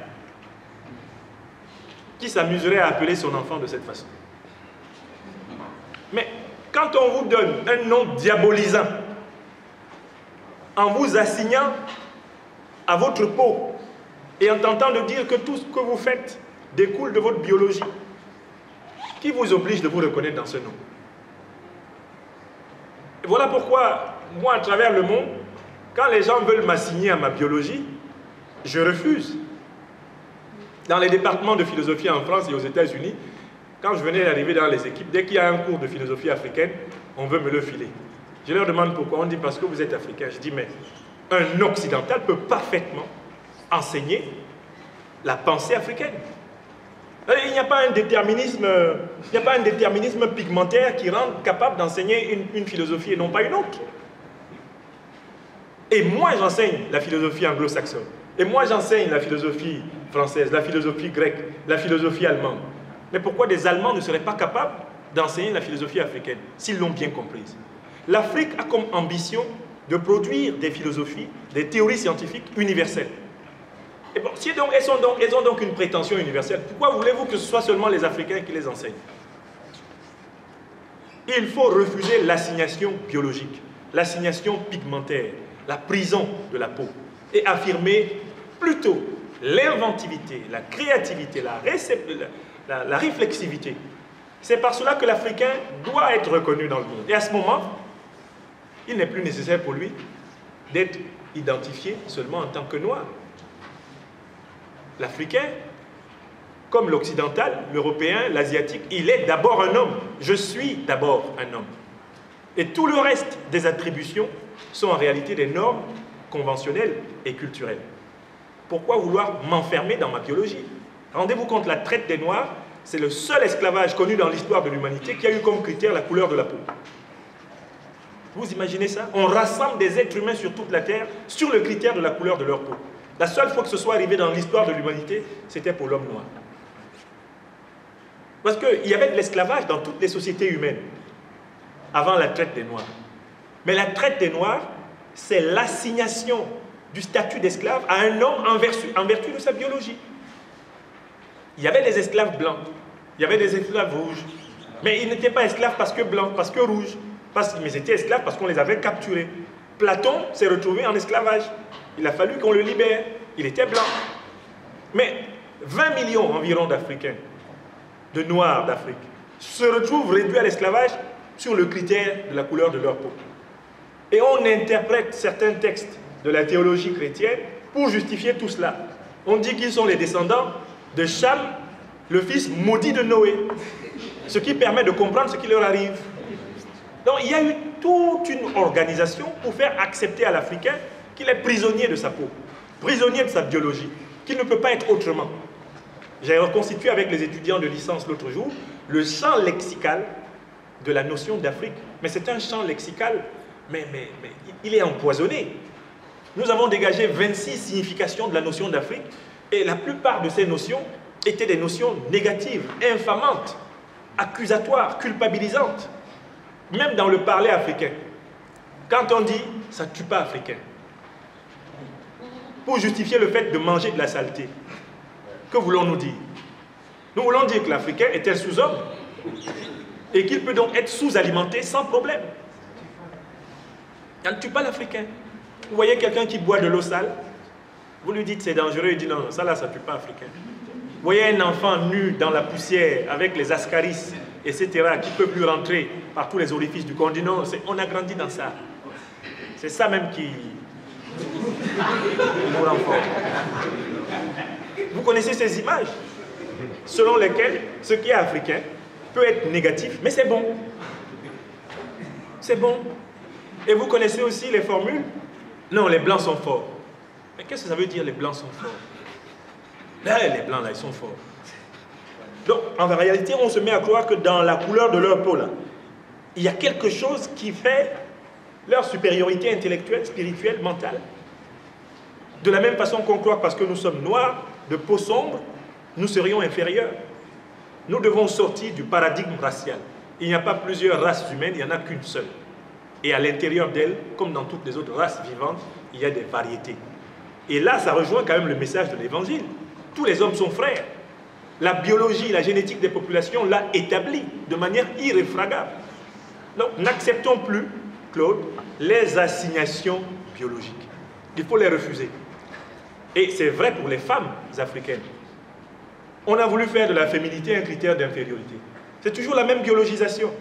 Qui s'amuserait à appeler son enfant de cette façon? Mais quand on vous donne un nom diabolisant, en vous assignant à votre peau et en tentant de dire que tout ce que vous faites découle de votre biologie, qui vous oblige de vous reconnaître dans ce nom? Et voilà pourquoi, moi, à travers le monde, quand les gens veulent m'assigner à ma biologie, je refuse. Dans les départements de philosophie en France et aux États-Unis, quand je venais d'arriver dans les équipes, dès qu'il y a un cours de philosophie africaine, on veut me le filer. Je leur demande pourquoi. On dit parce que vous êtes africain. Je dis mais un occidental peut parfaitement enseigner la pensée africaine. Il n'y a pas un déterminisme, pigmentaire qui rend capable d'enseigner une philosophie et non pas une autre. Et moi j'enseigne la philosophie anglo-saxonne. Et moi j'enseigne la philosophie française, la philosophie grecque, la philosophie allemande. Mais pourquoi des Allemands ne seraient pas capables d'enseigner la philosophie africaine, s'ils l'ont bien comprise? L'Afrique a comme ambition de produire des philosophies, des théories scientifiques universelles. Et bon, si donc, elles ont donc une prétention universelle, pourquoi voulez-vous que ce soit seulement les Africains qui les enseignent? Il faut refuser l'assignation biologique, l'assignation pigmentaire, la prison de la peau, et affirmer plutôt l'inventivité, la créativité, la réflexivité. C'est par cela que l'Africain doit être reconnu dans le monde. Et à ce moment, il n'est plus nécessaire pour lui d'être identifié seulement en tant que noir. L'Africain, comme l'Occidental, l'Européen, l'Asiatique, il est d'abord un homme. Je suis d'abord un homme. Et tout le reste des attributions sont en réalité des normes conventionnelles et culturelles. Pourquoi vouloir m'enfermer dans ma biologie? Rendez-vous compte, la traite des Noirs, c'est le seul esclavage connu dans l'histoire de l'humanité qui a eu comme critère la couleur de la peau. Vous imaginez ça? On rassemble des êtres humains sur toute la Terre sur le critère de la couleur de leur peau. La seule fois que ce soit arrivé dans l'histoire de l'humanité, c'était pour l'homme noir. Parce qu'il y avait de l'esclavage dans toutes les sociétés humaines, avant la traite des Noirs. Mais la traite des Noirs, c'est l'assignation du statut d'esclave à un homme en vertu de sa biologie. Il y avait des esclaves blancs, il y avait des esclaves rouges, mais ils n'étaient pas esclaves parce que blancs, parce que rouges, mais ils étaient esclaves parce qu'on les avait capturés. Platon s'est retrouvé en esclavage. Il a fallu qu'on le libère. Il était blanc. Mais 20 millions environ d'Africains, de Noirs d'Afrique, se retrouvent réduits à l'esclavage sur le critère de la couleur de leur peau. Et on interprète certains textes de la théologie chrétienne pour justifier tout cela. On dit qu'ils sont les descendants de Cham, le fils maudit de Noé. Ce qui permet de comprendre ce qui leur arrive. Donc il y a eu toute une organisation pour faire accepter à l'Africain qu'il est prisonnier de sa peau, prisonnier de sa biologie, qu'il ne peut pas être autrement. J'ai reconstitué avec les étudiants de licence l'autre jour le champ lexical de la notion d'Afrique. Mais c'est un champ lexical, mais il est empoisonné. Nous avons dégagé 26 significations de la notion d'Afrique et la plupart de ces notions étaient des notions négatives, infamantes, accusatoires, culpabilisantes. Même dans le parler africain. Quand on dit ça ne tue pas africain, pour justifier le fait de manger de la saleté, que voulons-nous dire? Nous voulons dire que l'Africain est un sous-homme et qu'il peut donc être sous-alimenté sans problème. Ça ne tue pas l'Africain. Vous voyez quelqu'un qui boit de l'eau sale, vous lui dites c'est dangereux, il dit non, ça là, ça ne tue pas l'Africain. Vous voyez un enfant nu dans la poussière avec les ascaris, etc., qui ne peut plus rentrer par tous les orifices du corps, on dit non, on a grandi dans ça. C'est ça même qui nous rend fort. Vous connaissez ces images selon lesquelles ce qui est africain peut être négatif, mais c'est bon. C'est bon. Et vous connaissez aussi les formules? Non, les blancs sont forts. Mais qu'est-ce que ça veut dire les blancs sont forts? Là, les blancs, là, ils sont forts. Donc, en réalité, on se met à croire que dans la couleur de leur peau, là, il y a quelque chose qui fait leur supériorité intellectuelle, spirituelle, mentale. De la même façon qu'on croit que parce que nous sommes noirs, de peau sombre, nous serions inférieurs. Nous devons sortir du paradigme racial. Il n'y a pas plusieurs races humaines, il n'y en a qu'une seule. Et à l'intérieur d'elle, comme dans toutes les autres races vivantes, il y a des variétés. Et là, ça rejoint quand même le message de l'Évangile. Tous les hommes sont frères. La biologie, la génétique des populations l'a établi de manière irréfragable. Donc, n'acceptons plus, Claude, les assignations biologiques. Il faut les refuser. Et c'est vrai pour les femmes africaines. On a voulu faire de la féminité un critère d'infériorité. C'est toujours la même biologisation.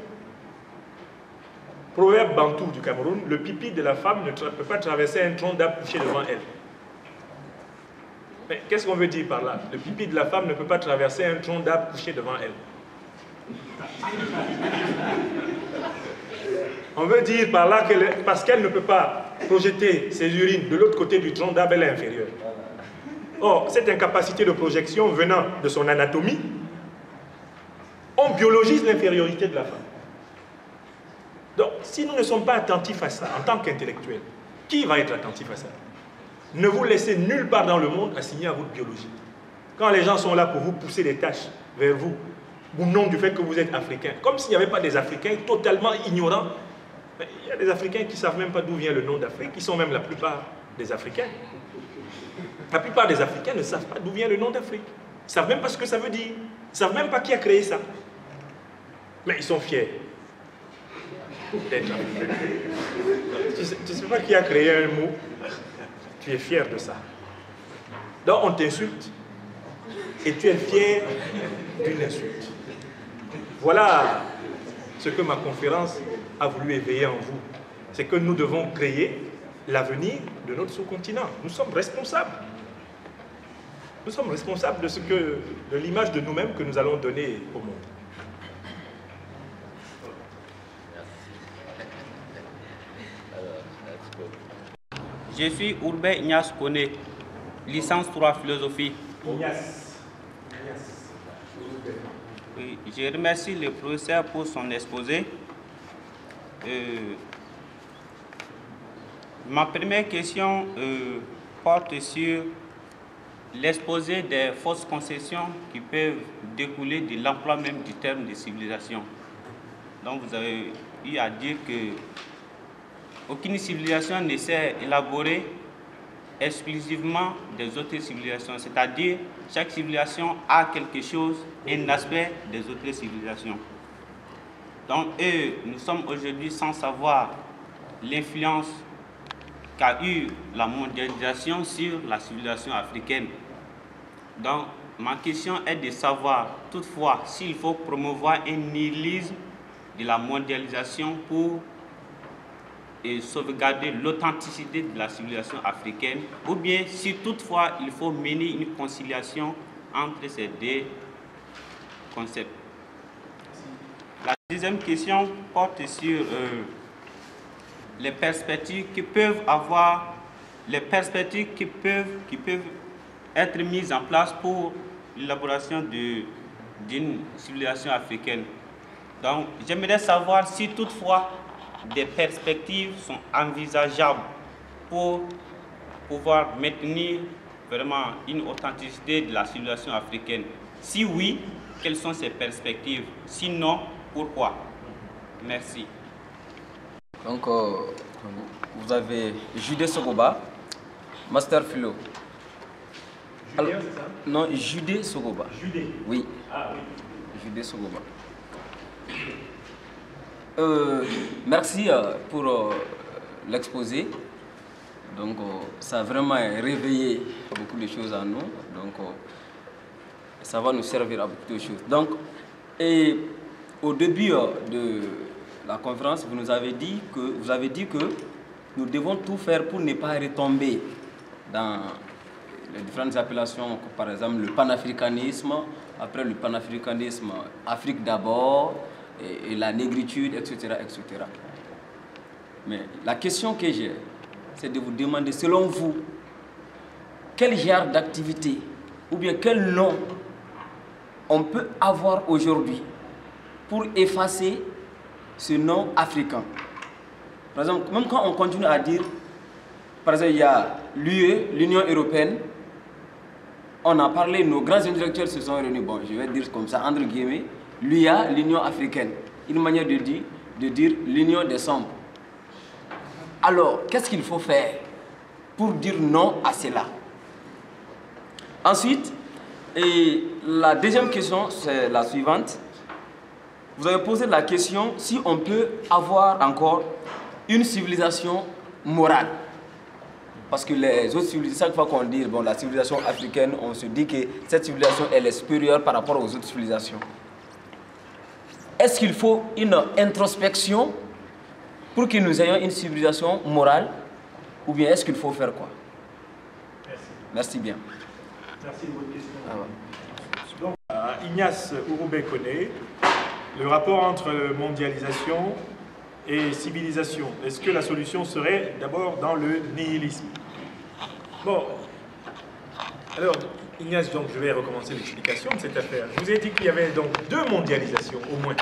Proverbe bantou du Cameroun, le pipi de la femme ne peut pas traverser un tronc d'arbre couché devant elle. Mais qu'est-ce qu'on veut dire par là? Le pipi de la femme ne peut pas traverser un tronc d'arbre couché devant elle. On veut dire par là que parce qu'elle ne peut pas projeter ses urines de l'autre côté du tronc d'arbre, elle est inférieure. Or, cette incapacité de projection venant de son anatomie, on biologise l'infériorité de la femme. Donc, si nous ne sommes pas attentifs à ça, en tant qu'intellectuels, qui va être attentif à ça? Ne vous laissez nulle part dans le monde assigner à votre biologie. Quand les gens sont là pour vous pousser des tâches vers vous, au nom du fait que vous êtes africain, comme s'il n'y avait pas des Africains totalement ignorants. Mais il y a des Africains qui ne savent même pas d'où vient le nom d'Afrique, qui sont même la plupart des Africains. La plupart des Africains ne savent pas d'où vient le nom d'Afrique. Ils ne savent même pas ce que ça veut dire. Ils ne savent même pas qui a créé ça. Mais ils sont fiers d'être africains. Tu ne sais pas qui a créé un mot, tu es fier de ça. Donc on t'insulte et tu es fier d'une insulte. Voilà ce que ma conférence a voulu éveiller en vous. C'est que nous devons créer l'avenir de notre sous-continent. Nous sommes responsables. Nous sommes responsables de l'image de nous-mêmes que nous allons donner au monde. Je suis Ourbet Ignace Koné, licence 3 philosophie. Ignace. Oui, je remercie le professeur pour son exposé. Ma première question porte sur l'exposé des fausses conceptions qui peuvent découler de l'emploi même du terme de civilisation. Donc vous avez eu à dire que aucune civilisation ne s'est élaborée exclusivement des autres civilisations, c'est-à-dire chaque civilisation a quelque chose, un aspect des autres civilisations. Donc nous sommes aujourd'hui sans savoir l'influence qu'a eu la mondialisation sur la civilisation africaine. Donc ma question est de savoir toutefois s'il faut promouvoir un nihilisme de la mondialisation pour sauvegarder l'authenticité de la civilisation africaine, ou bien si toutefois il faut mener une conciliation entre ces deux concepts. La deuxième question porte sur les perspectives qui peuvent être mises en place pour l'élaboration d'une civilisation africaine. Donc j'aimerais savoir si toutefois des perspectives sont envisageables pour pouvoir maintenir vraiment une authenticité de la civilisation africaine. Si oui, quelles sont ces perspectives? Sinon, pourquoi? Merci. Donc, vous avez Judé Sogoba, Master Philo. Judé, c'est ça? Non, Judé Sogoba. Judé? Oui. Ah oui. Judé Sogoba. Merci pour l'exposé. Donc, ça a vraiment réveillé beaucoup de choses en nous. Donc, ça va nous servir à beaucoup de choses. Donc, et au début de la conférence, vous avez dit que nous devons tout faire pour ne pas retomber dans les différentes appellations, par exemple le panafricanisme, après le panafricanisme, Afrique d'abord, et la négritude, etc., etc. Mais la question que j'ai, c'est de vous demander, selon vous, quel genre d'activité ou bien quel nom on peut avoir aujourd'hui pour effacer ce nom africain. Par exemple, même quand on continue à dire, par exemple, il y a l'UE, l'Union européenne, on a parlé, nos grands intellectuels se sont réunis, bon, je vais dire comme ça, entre guillemets, l'UA, l'Union africaine, une manière de dire l'Union des sombres. Alors, qu'est-ce qu'il faut faire pour dire non à cela? Ensuite, et la deuxième question, c'est la suivante. Vous avez posé la question si on peut avoir encore une civilisation morale. Parce que les autres civilisations, chaque fois qu'on dit bon, la civilisation africaine, on se dit que cette civilisation elle est supérieure par rapport aux autres civilisations. Est-ce qu'il faut une introspection pour que nous ayons une civilisation morale, ou bien est-ce qu'il faut faire quoi? Merci. Merci bien. Merci de votre question. Donc, Ignace Ouroubé-Koné, le rapport entre mondialisation et civilisation. Est-ce que la solution serait d'abord dans le nihilisme? Bon, alors Ignace, donc je vais recommencer l'explication de cette affaire. Je vous ai dit qu'il y avait donc deux mondialisations au moins.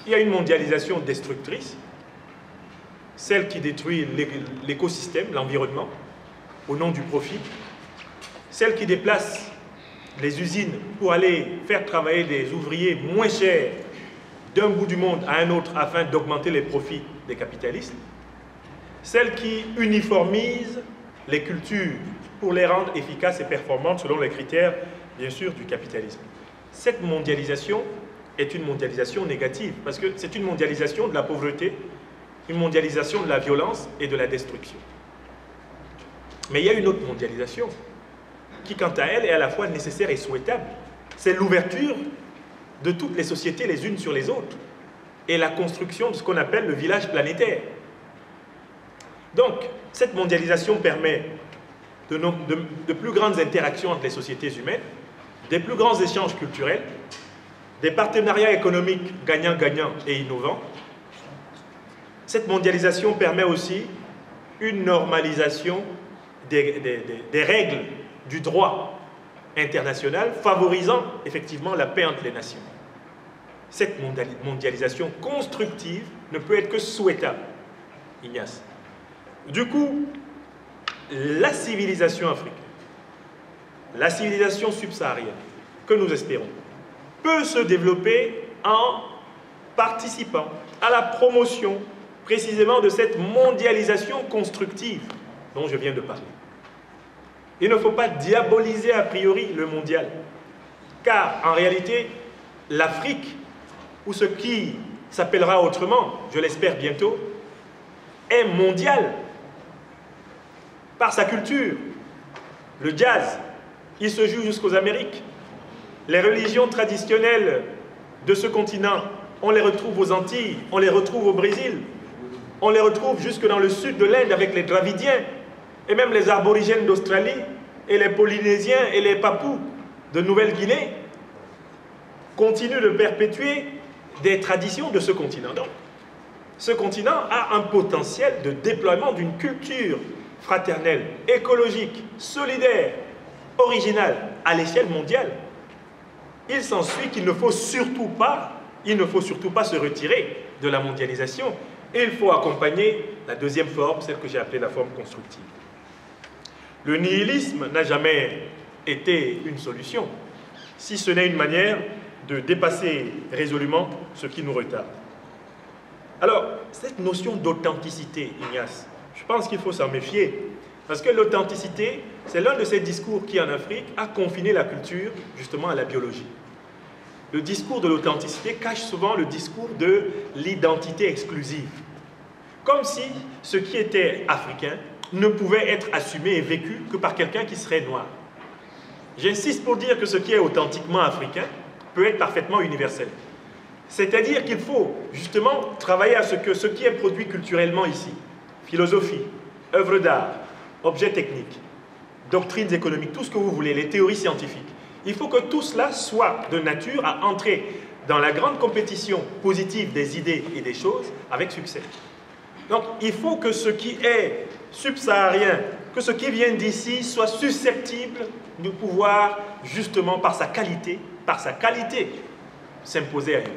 Il y a une mondialisation destructrice, celle qui détruit l'écosystème, l'environnement, au nom du profit, celle qui déplace les usines pour aller faire travailler des ouvriers moins chers d'un bout du monde à un autre afin d'augmenter les profits des capitalistes, celle qui uniformise les cultures pour les rendre efficaces et performantes selon les critères, bien sûr, du capitalisme. Cette mondialisation est une mondialisation négative parce que c'est une mondialisation de la pauvreté, une mondialisation de la violence et de la destruction. Mais il y a une autre mondialisation qui, quant à elle, est à la fois nécessaire et souhaitable. C'est l'ouverture de toutes les sociétés les unes sur les autres et la construction de ce qu'on appelle le village planétaire. Donc, cette mondialisation permet de plus grandes interactions entre les sociétés humaines, des plus grands échanges culturels, des partenariats économiques gagnant-gagnant et innovants. Cette mondialisation permet aussi une normalisation des règles du droit international, favorisant effectivement la paix entre les nations. Cette mondialisation constructive ne peut être que souhaitable, Ignace. Du coup, la civilisation africaine, la civilisation subsaharienne, que nous espérons, peut se développer en participant à la promotion précisément de cette mondialisation constructive dont je viens de parler. Il ne faut pas diaboliser a priori le mondial, car en réalité, l'Afrique, ou ce qui s'appellera autrement, je l'espère bientôt, est mondial par sa culture. Le jazz, il se joue jusqu'aux Amériques. Les religions traditionnelles de ce continent, on les retrouve aux Antilles, on les retrouve au Brésil, on les retrouve jusque dans le sud de l'Inde avec les Dravidiens, et même les aborigènes d'Australie, et les Polynésiens et les Papous de Nouvelle-Guinée continuent de perpétuer des traditions de ce continent. Donc, ce continent a un potentiel de déploiement d'une culture fraternelle, écologique, solidaire, originale, à l'échelle mondiale. Il s'ensuit qu'il ne faut surtout pas se retirer de la mondialisation. Et il faut accompagner la deuxième forme, celle que j'ai appelée la forme constructive. Le nihilisme n'a jamais été une solution, si ce n'est une manière de dépasser résolument ce qui nous retarde. Alors, cette notion d'authenticité, Ignace, je pense qu'il faut s'en méfier. Parce que l'authenticité, c'est l'un de ces discours qui, en Afrique, a confiné la culture, justement, à la biologie. Le discours de l'authenticité cache souvent le discours de l'identité exclusive. Comme si ce qui était africain ne pouvait être assumé et vécu que par quelqu'un qui serait noir. J'insiste pour dire que ce qui est authentiquement africain peut être parfaitement universel. C'est-à-dire qu'il faut justement travailler à ce que ce qui est produit culturellement ici, philosophie, œuvres d'art, objets techniques, doctrines économiques, tout ce que vous voulez, les théories scientifiques, il faut que tout cela soit de nature à entrer dans la grande compétition positive des idées et des choses avec succès. Donc il faut que ce qui est subsaharien, que ce qui vient d'ici soit susceptible de pouvoir justement par sa qualité s'imposer ailleurs.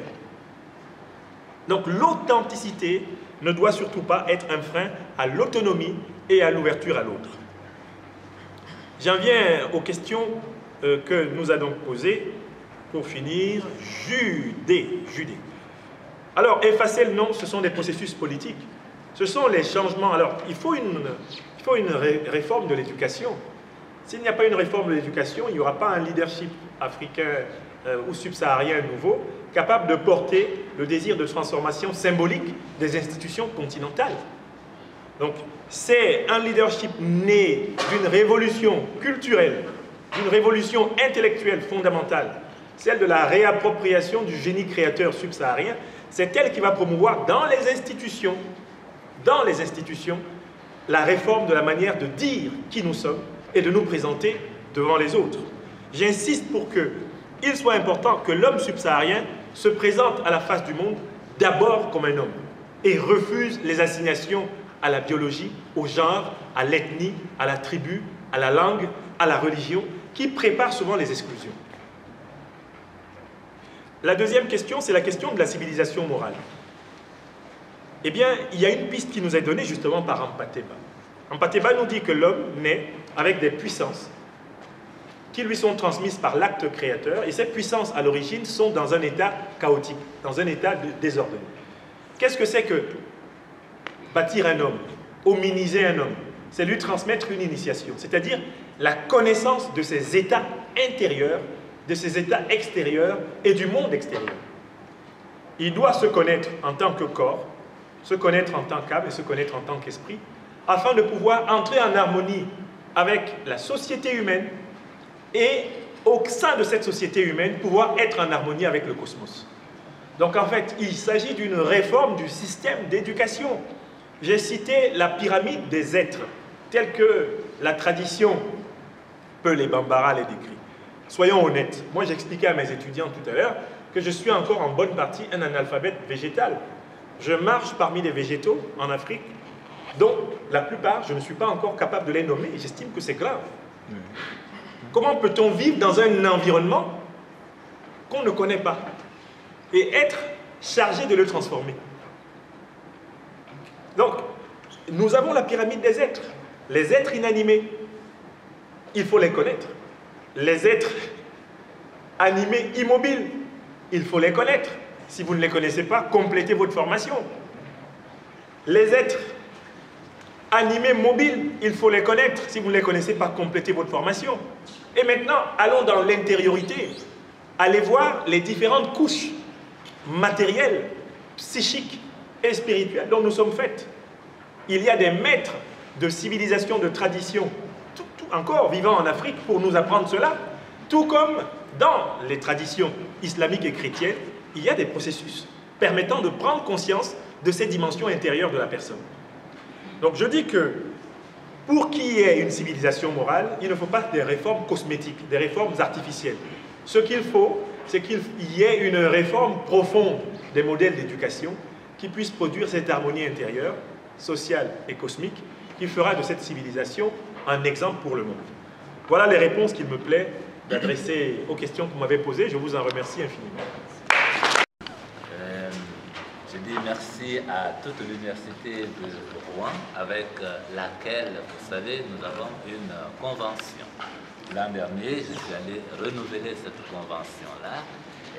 Donc l'authenticité ne doit surtout pas être un frein à l'autonomie et à l'ouverture à l'autre. J'en viens aux questions que nous allons poser pour finir. Judée. Alors, effacer le nom, ce sont des processus politiques. Ce sont les changements. Alors, il faut une réforme de l'éducation. S'il n'y a pas une réforme de l'éducation, il n'y aura pas un leadership africain ou subsaharien nouveau capable de porter le désir de transformation symbolique des institutions continentales. Donc, c'est un leadership né d'une révolution culturelle, d'une révolution intellectuelle fondamentale, celle de la réappropriation du génie créateur subsaharien. C'est elle qui va promouvoir dans les institutions, la réforme de la manière de dire qui nous sommes et de nous présenter devant les autres. J'insiste pour qu'il soit important que l'homme subsaharien se présente à la face du monde d'abord comme un homme et refuse les assignations à la biologie, au genre, à l'ethnie, à la tribu, à la langue, à la religion, qui préparent souvent les exclusions. La deuxième question, c'est la question de la civilisation morale. Eh bien, il y a une piste qui nous est donnée justement par Ampateba. Ampateba nous dit que l'homme naît avec des puissances qui lui sont transmises par l'acte créateur, et ces puissances, à l'origine, sont dans un état chaotique, dans un état désordonné. Qu'est-ce que c'est que bâtir un homme, hominiser un homme? C'est lui transmettre une initiation, c'est-à-dire la connaissance de ses états intérieurs, de ses états extérieurs et du monde extérieur. Il doit se connaître en tant que corps, se connaître en tant qu'âme et se connaître en tant qu'esprit, afin de pouvoir entrer en harmonie avec la société humaine et au sein de cette société humaine, pouvoir être en harmonie avec le cosmos. Donc en fait, il s'agit d'une réforme du système d'éducation. J'ai cité la pyramide des êtres, telle que la tradition Peul et Bambara les décrit. Soyons honnêtes, moi j'expliquais à mes étudiants tout à l'heure que je suis encore en bonne partie un analphabète végétal. Je marche parmi les végétaux en Afrique, dont la plupart, je ne suis pas encore capable de les nommer, et j'estime que c'est grave. Comment peut-on vivre dans un environnement qu'on ne connaît pas et être chargé de le transformer? Donc, nous avons la pyramide des êtres, les êtres inanimés. Il faut les connaître. Les êtres animés immobiles, il faut les connaître. Si vous ne les connaissez pas, complétez votre formation. Les êtres animés mobiles, il faut les connaître. Si vous ne les connaissez pas, complétez votre formation. Et maintenant, allons dans l'intériorité. Allez voir les différentes couches matérielles, psychiques et spirituelles dont nous sommes faits. Il y a des maîtres de civilisation, de tradition, encore vivant en Afrique pour nous apprendre cela. Tout comme dans les traditions islamiques et chrétiennes, il y a des processus permettant de prendre conscience de ces dimensions intérieures de la personne. Donc je dis que pour qu'il y ait une civilisation morale, il ne faut pas des réformes cosmétiques, des réformes artificielles. Ce qu'il faut, c'est qu'il y ait une réforme profonde des modèles d'éducation qui puisse produire cette harmonie intérieure, sociale et cosmique, qui fera de cette civilisation un exemple pour le monde. Voilà les réponses qu'il me plaît d'adresser aux questions que vous m'avez posées. Je vous en remercie infiniment. Je dis merci à toute l'université de Rouen avec laquelle, vous savez, nous avons une convention. L'an dernier, je suis allé renouveler cette convention-là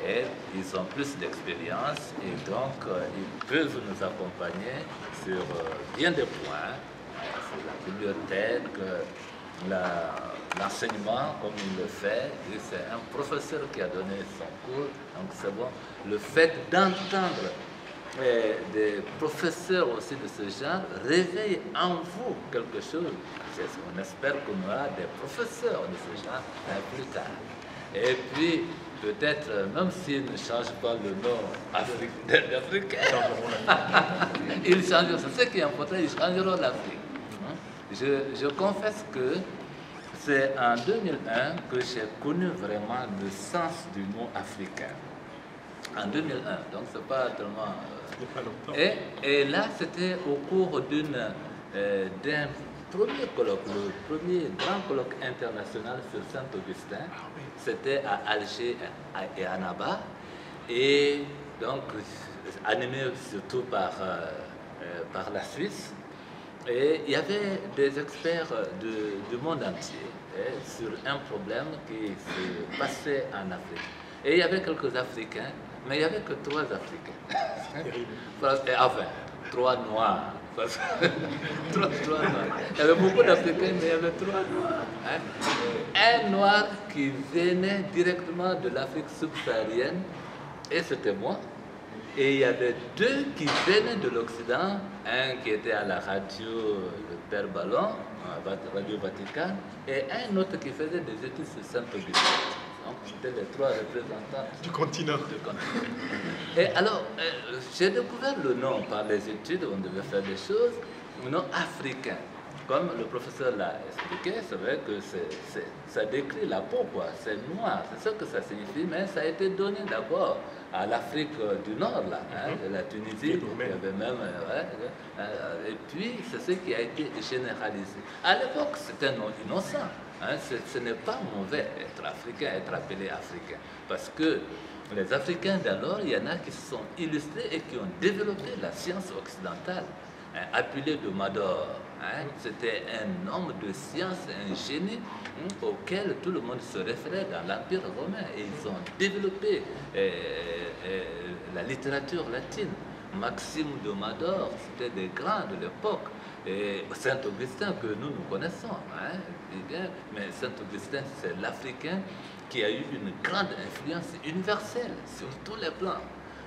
et ils ont plus d'expérience et donc ils peuvent nous accompagner sur bien des points, sur la bibliothèque, l'enseignement comme il le fait. C'est un professeur qui a donné son cours, donc c'est bon. Le fait d'entendre des professeurs aussi de ce genre réveille en vous quelque chose. On espère qu'on aura des professeurs de ce genre plus tard. Et puis, peut-être, même s'ils ne changent pas le nom africain, ils changeront. C'est ce qui est important, ils changeront l'Afrique. Je confesse que c'est en 2001 que j'ai connu vraiment le sens du mot africain. En 2001, donc c'est pas tellement... Et là, c'était au cours d'un premier colloque, le premier grand colloque international sur Saint-Augustin. C'était à Alger et à Annaba. Et donc, animé surtout par la Suisse. Et il y avait des experts du monde entier sur un problème qui se passait en Afrique. Et il y avait quelques Africains, mais il n'y avait que 3 Africains. Enfin, 3 Noirs. 3 Noirs. Il y avait beaucoup d'Africains, mais il y avait 3 Noirs. Un Noir qui venait directement de l'Afrique subsaharienne, et c'était moi. Et il y avait 2 qui venaient de l'Occident, un qui était à la radio, le Père Ballon, Radio Vatican, et un autre qui faisait des études sur Saint-Augustin. Donc, c'était les 3 représentants du continent. Et alors, j'ai découvert le nom par les études, on devait faire des choses, le nom africain. Comme le professeur l'a expliqué, c'est vrai que ça décrit la peau, quoi. C'est noir, c'est ce que ça signifie, mais ça a été donné d'abord à l'Afrique du Nord, là, la Tunisie, il y avait même, et puis c'est ce qui a été généralisé. À l'époque, c'était un nom innocent. Ce n'est pas mauvais être africain, être appelé africain, parce que les Africains d'alors, il y en a qui se sont illustrés et qui ont développé la science occidentale. Appelé de Mador, c'était un homme de science, un génie auquel tout le monde se référait dans l'Empire romain. Et ils ont développé la littérature latine. Maxime de Mador, c'était des grands de l'époque. Et Saint-Augustin que nous connaissons. Mais Saint-Augustin, c'est l'Africain qui a eu une grande influence universelle sur tous les plans.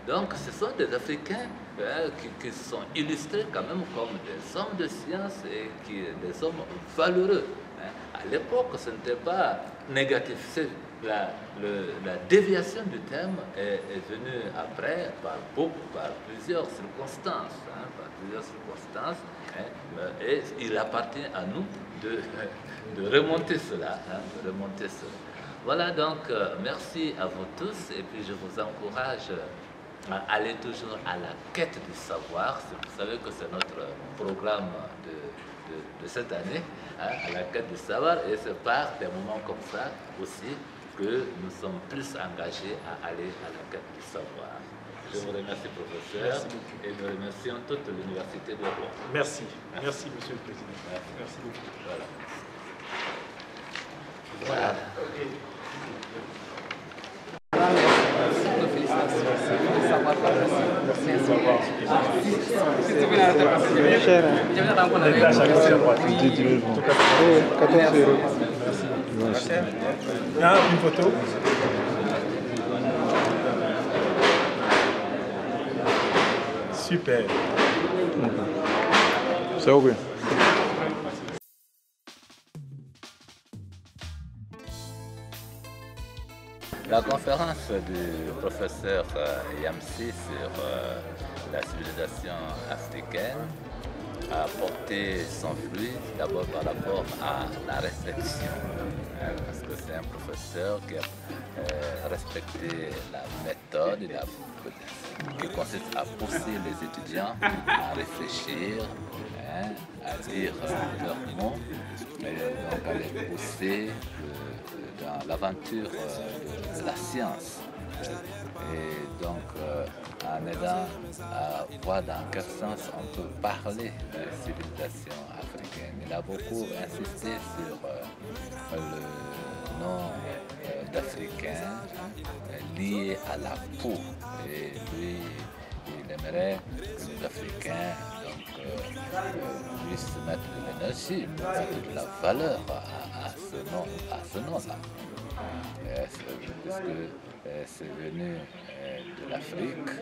Donc ce sont des Africains qui se sont illustrés quand même comme des hommes de science et des hommes valeureux. À l'époque, ce n'était pas négatif. La déviation du thème est venue après par plusieurs circonstances. Et il appartient à nous de remonter cela. Voilà donc, merci à vous tous et puis je vous encourage à aller toujours à la quête du savoir. Vous savez que c'est notre programme de cette année, à la quête du savoir, et c'est par des moments comme ça aussi que nous sommes plus engagés à aller à la quête du savoir. Je vous remercie, professeur, et nous remercions toute l'Université de Rouen. Merci. Merci, Monsieur le Président. Merci beaucoup. Voilà. Une photo. Super. C'est ok. La conférence du professeur Yamsi sur la civilisation africaine a porté son fruit d'abord par rapport à la réflexion, parce que c'est un professeur qui a respecté la méthode qui consiste à pousser les étudiants à réfléchir, à dire leurs mots, et donc à les pousser dans l'aventure de la science. Et donc, en aidant à voir dans quel sens on peut parler de civilisation africaine. Il a beaucoup insisté sur le nom d'Africain lié à la peau. Et lui, il aimerait que les Africains puissent mettre de l'énergie, mettre de la valeur à ce nom-là. Puisque c'est venu de l'Afrique,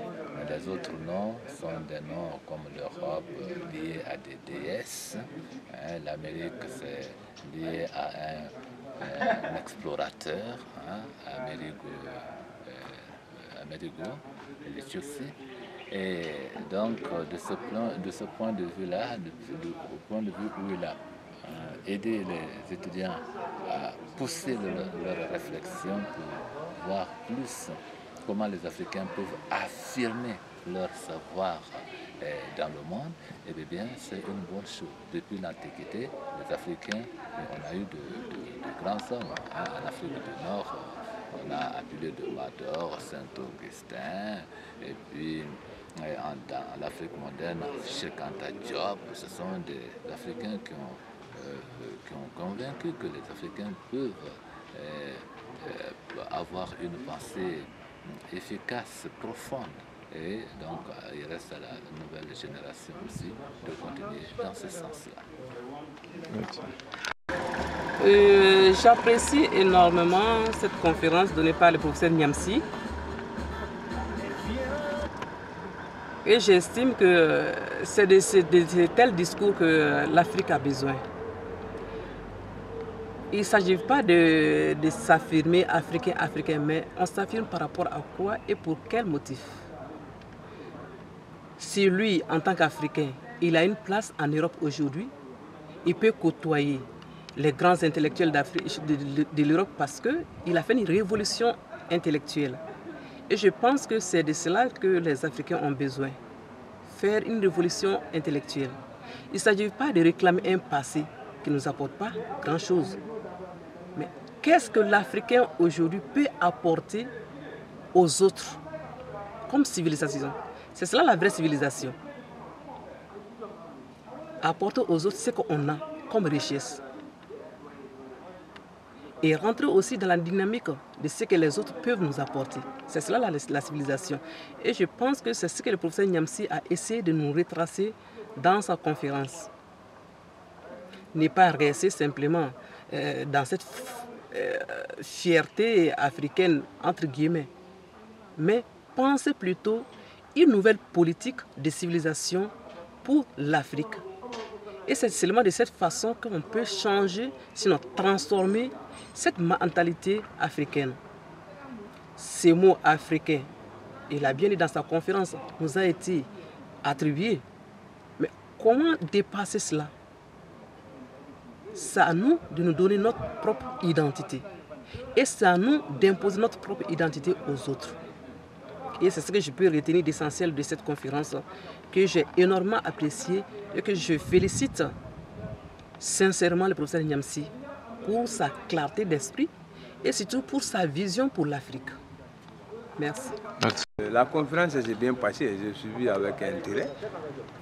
les autres noms sont des noms comme l'Europe liés à des déesses. L'Amérique, c'est lié à un explorateur, Amerigo, l'Éthiopie. Et donc, de ce point de vue-là, au point de vue où il a aidé les étudiants à pousser leur réflexion pour voir plus comment les Africains peuvent affirmer leur savoir dans le monde, et bien c'est une bonne chose. Depuis l'Antiquité, les Africains, on a eu de grands hommes. En Afrique du Nord, on a appelé de Mador, Saint-Augustin, et puis dans l'Afrique moderne, Cheikh Anta Diop. Ce sont des Africains qui ont convaincu que les Africains peuvent avoir une pensée efficace, profonde. Et donc, il reste à la nouvelle génération aussi de continuer dans ce sens-là. J'apprécie énormément cette conférence donnée par le professeur Niamsi. Et j'estime que c'est de tels discours que l'Afrique a besoin. Il ne s'agit pas de s'affirmer africain, mais on s'affirme par rapport à quoi et pour quel motif. Si lui, en tant qu'Africain, il a une place en Europe aujourd'hui, il peut côtoyer les grands intellectuels de l'Europe parce qu'il a fait une révolution intellectuelle. Et je pense que c'est de cela que les Africains ont besoin. Faire une révolution intellectuelle. Il ne s'agit pas de réclamer un passé qui ne nous apporte pas grand-chose. Mais qu'est-ce que l'Africain aujourd'hui peut apporter aux autres comme civilisation? C'est cela la vraie civilisation. Apporter aux autres ce qu'on a comme richesse. Et rentrer aussi dans la dynamique de ce que les autres peuvent nous apporter. C'est cela la civilisation. Et je pense que c'est ce que le professeur Niamsi a essayé de nous retracer dans sa conférence. Ne pas rester simplement dans cette fierté africaine, entre guillemets, mais penser plutôt une nouvelle politique de civilisation pour l'Afrique. Et c'est seulement de cette façon qu'on peut changer, sinon transformer cette mentalité africaine. Ces mots africains, il a bien dit dans sa conférence, nous a été attribués. Mais comment dépasser cela? C'est à nous de nous donner notre propre identité. Et c'est à nous d'imposer notre propre identité aux autres. Et c'est ce que je peux retenir d'essentiel de cette conférence, que j'ai énormément apprécié et que je félicite sincèrement le professeur Niamsi pour sa clarté d'esprit et surtout pour sa vision pour l'Afrique. Merci. La conférence s'est bien passée, j'ai suivi avec intérêt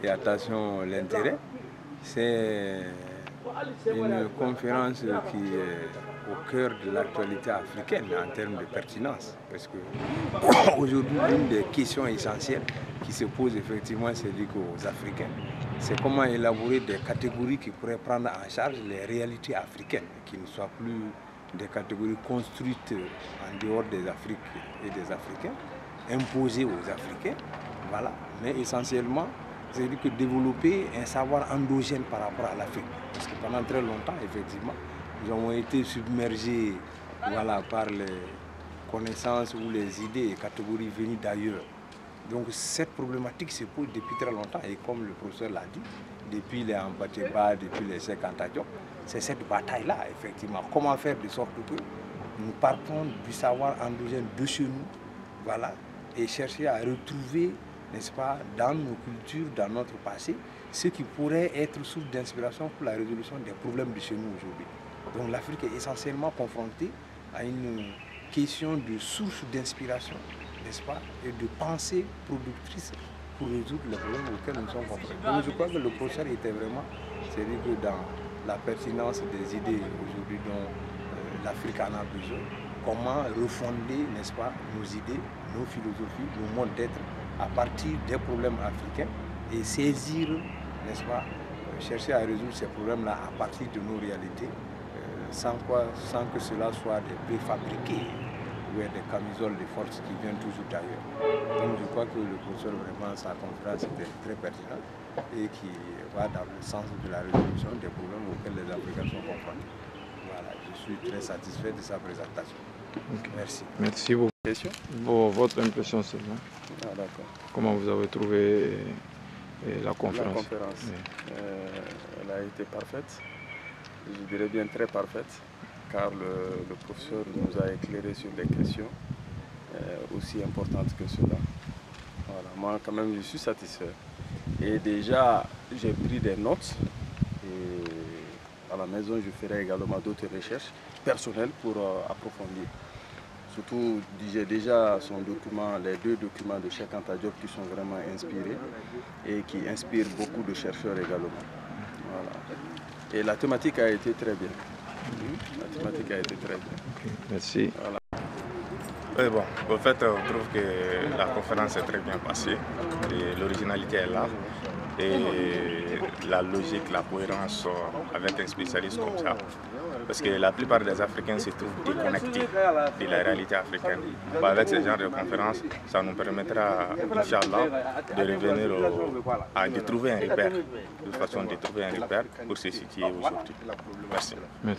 et attention l'intérêt. C'est une conférence qui est au cœur de l'actualité africaine en termes de pertinence. Parce que aujourd'hui, l'une des questions essentielles qui se pose effectivement, c'est lié aux Africains. C'est comment élaborer des catégories qui pourraient prendre en charge les réalités africaines, qui ne soient plus des catégories construites en dehors des Afriques et des Africains, imposées aux Africains, voilà. Mais essentiellement, c'est-à-dire que développer un savoir endogène par rapport à l'Afrique. Parce que pendant très longtemps, effectivement, nous avons été submergés voilà, par les connaissances ou les idées et catégories venues d'ailleurs. Donc cette problématique se pose depuis très longtemps et comme le professeur l'a dit, depuis les Ampateba, depuis les Cheikh Anta Diop, c'est cette bataille-là, effectivement. Comment faire de sorte que nous partons du savoir endogène de chez nous, voilà, et chercher à retrouver, n'est-ce pas, dans nos cultures, dans notre passé, ce qui pourrait être source d'inspiration pour la résolution des problèmes de chez nous aujourd'hui. Donc l'Afrique est essentiellement confrontée à une question de source d'inspiration, n'est-ce pas, et de pensée productrice pour résoudre les problèmes auxquels nous sommes confrontés. Donc je crois que le professeur était vraiment sérieux dans la pertinence des idées aujourd'hui dont l'Afrique en a besoin. Comment refonder, n'est-ce pas, nos idées, nos philosophies, nos modes d'être à partir des problèmes africains et saisir, n'est-ce pas, chercher à résoudre ces problèmes-là à partir de nos réalités, sans que cela soit des préfabriqués ou des camisoles de force qui viennent toujours d'ailleurs. Donc je crois que le professeur, vraiment, sa conférence était très pertinente et qui va dans le sens de la résolution des problèmes auxquels les Africains sont confrontés. Voilà, je suis très satisfait de sa présentation. Okay. Merci. Merci beaucoup. Bon, votre impression seulement. Ah, d'accord. Comment vous avez trouvé la conférence? La conférence, oui. Elle a été parfaite, je dirais bien très parfaite, car le professeur nous a éclairé sur des questions aussi importantes que cela. Voilà, moi quand même je suis satisfait. Et déjà j'ai pris des notes et à la maison je ferai également d'autres recherches personnelles pour approfondir. Surtout, j'ai déjà son document, les 2 documents de Cheikh Anta Diop qui sont vraiment inspirés et qui inspirent beaucoup de chercheurs également. Voilà. Et la thématique a été très bien. La thématique a été très bien. Okay, merci. Voilà. Oui, bon, en fait, on trouve que la conférence est très bien passée. L'originalité est là. Et la logique, la cohérence avec un spécialiste comme ça. Parce que la plupart des Africains se trouvent déconnectés de la réalité africaine. Avec ce genre de conférence, ça nous permettra, Inch'Allah, de revenir de trouver un repère, de façon de trouver un repère pour se situer aujourd'hui. Merci. Merci.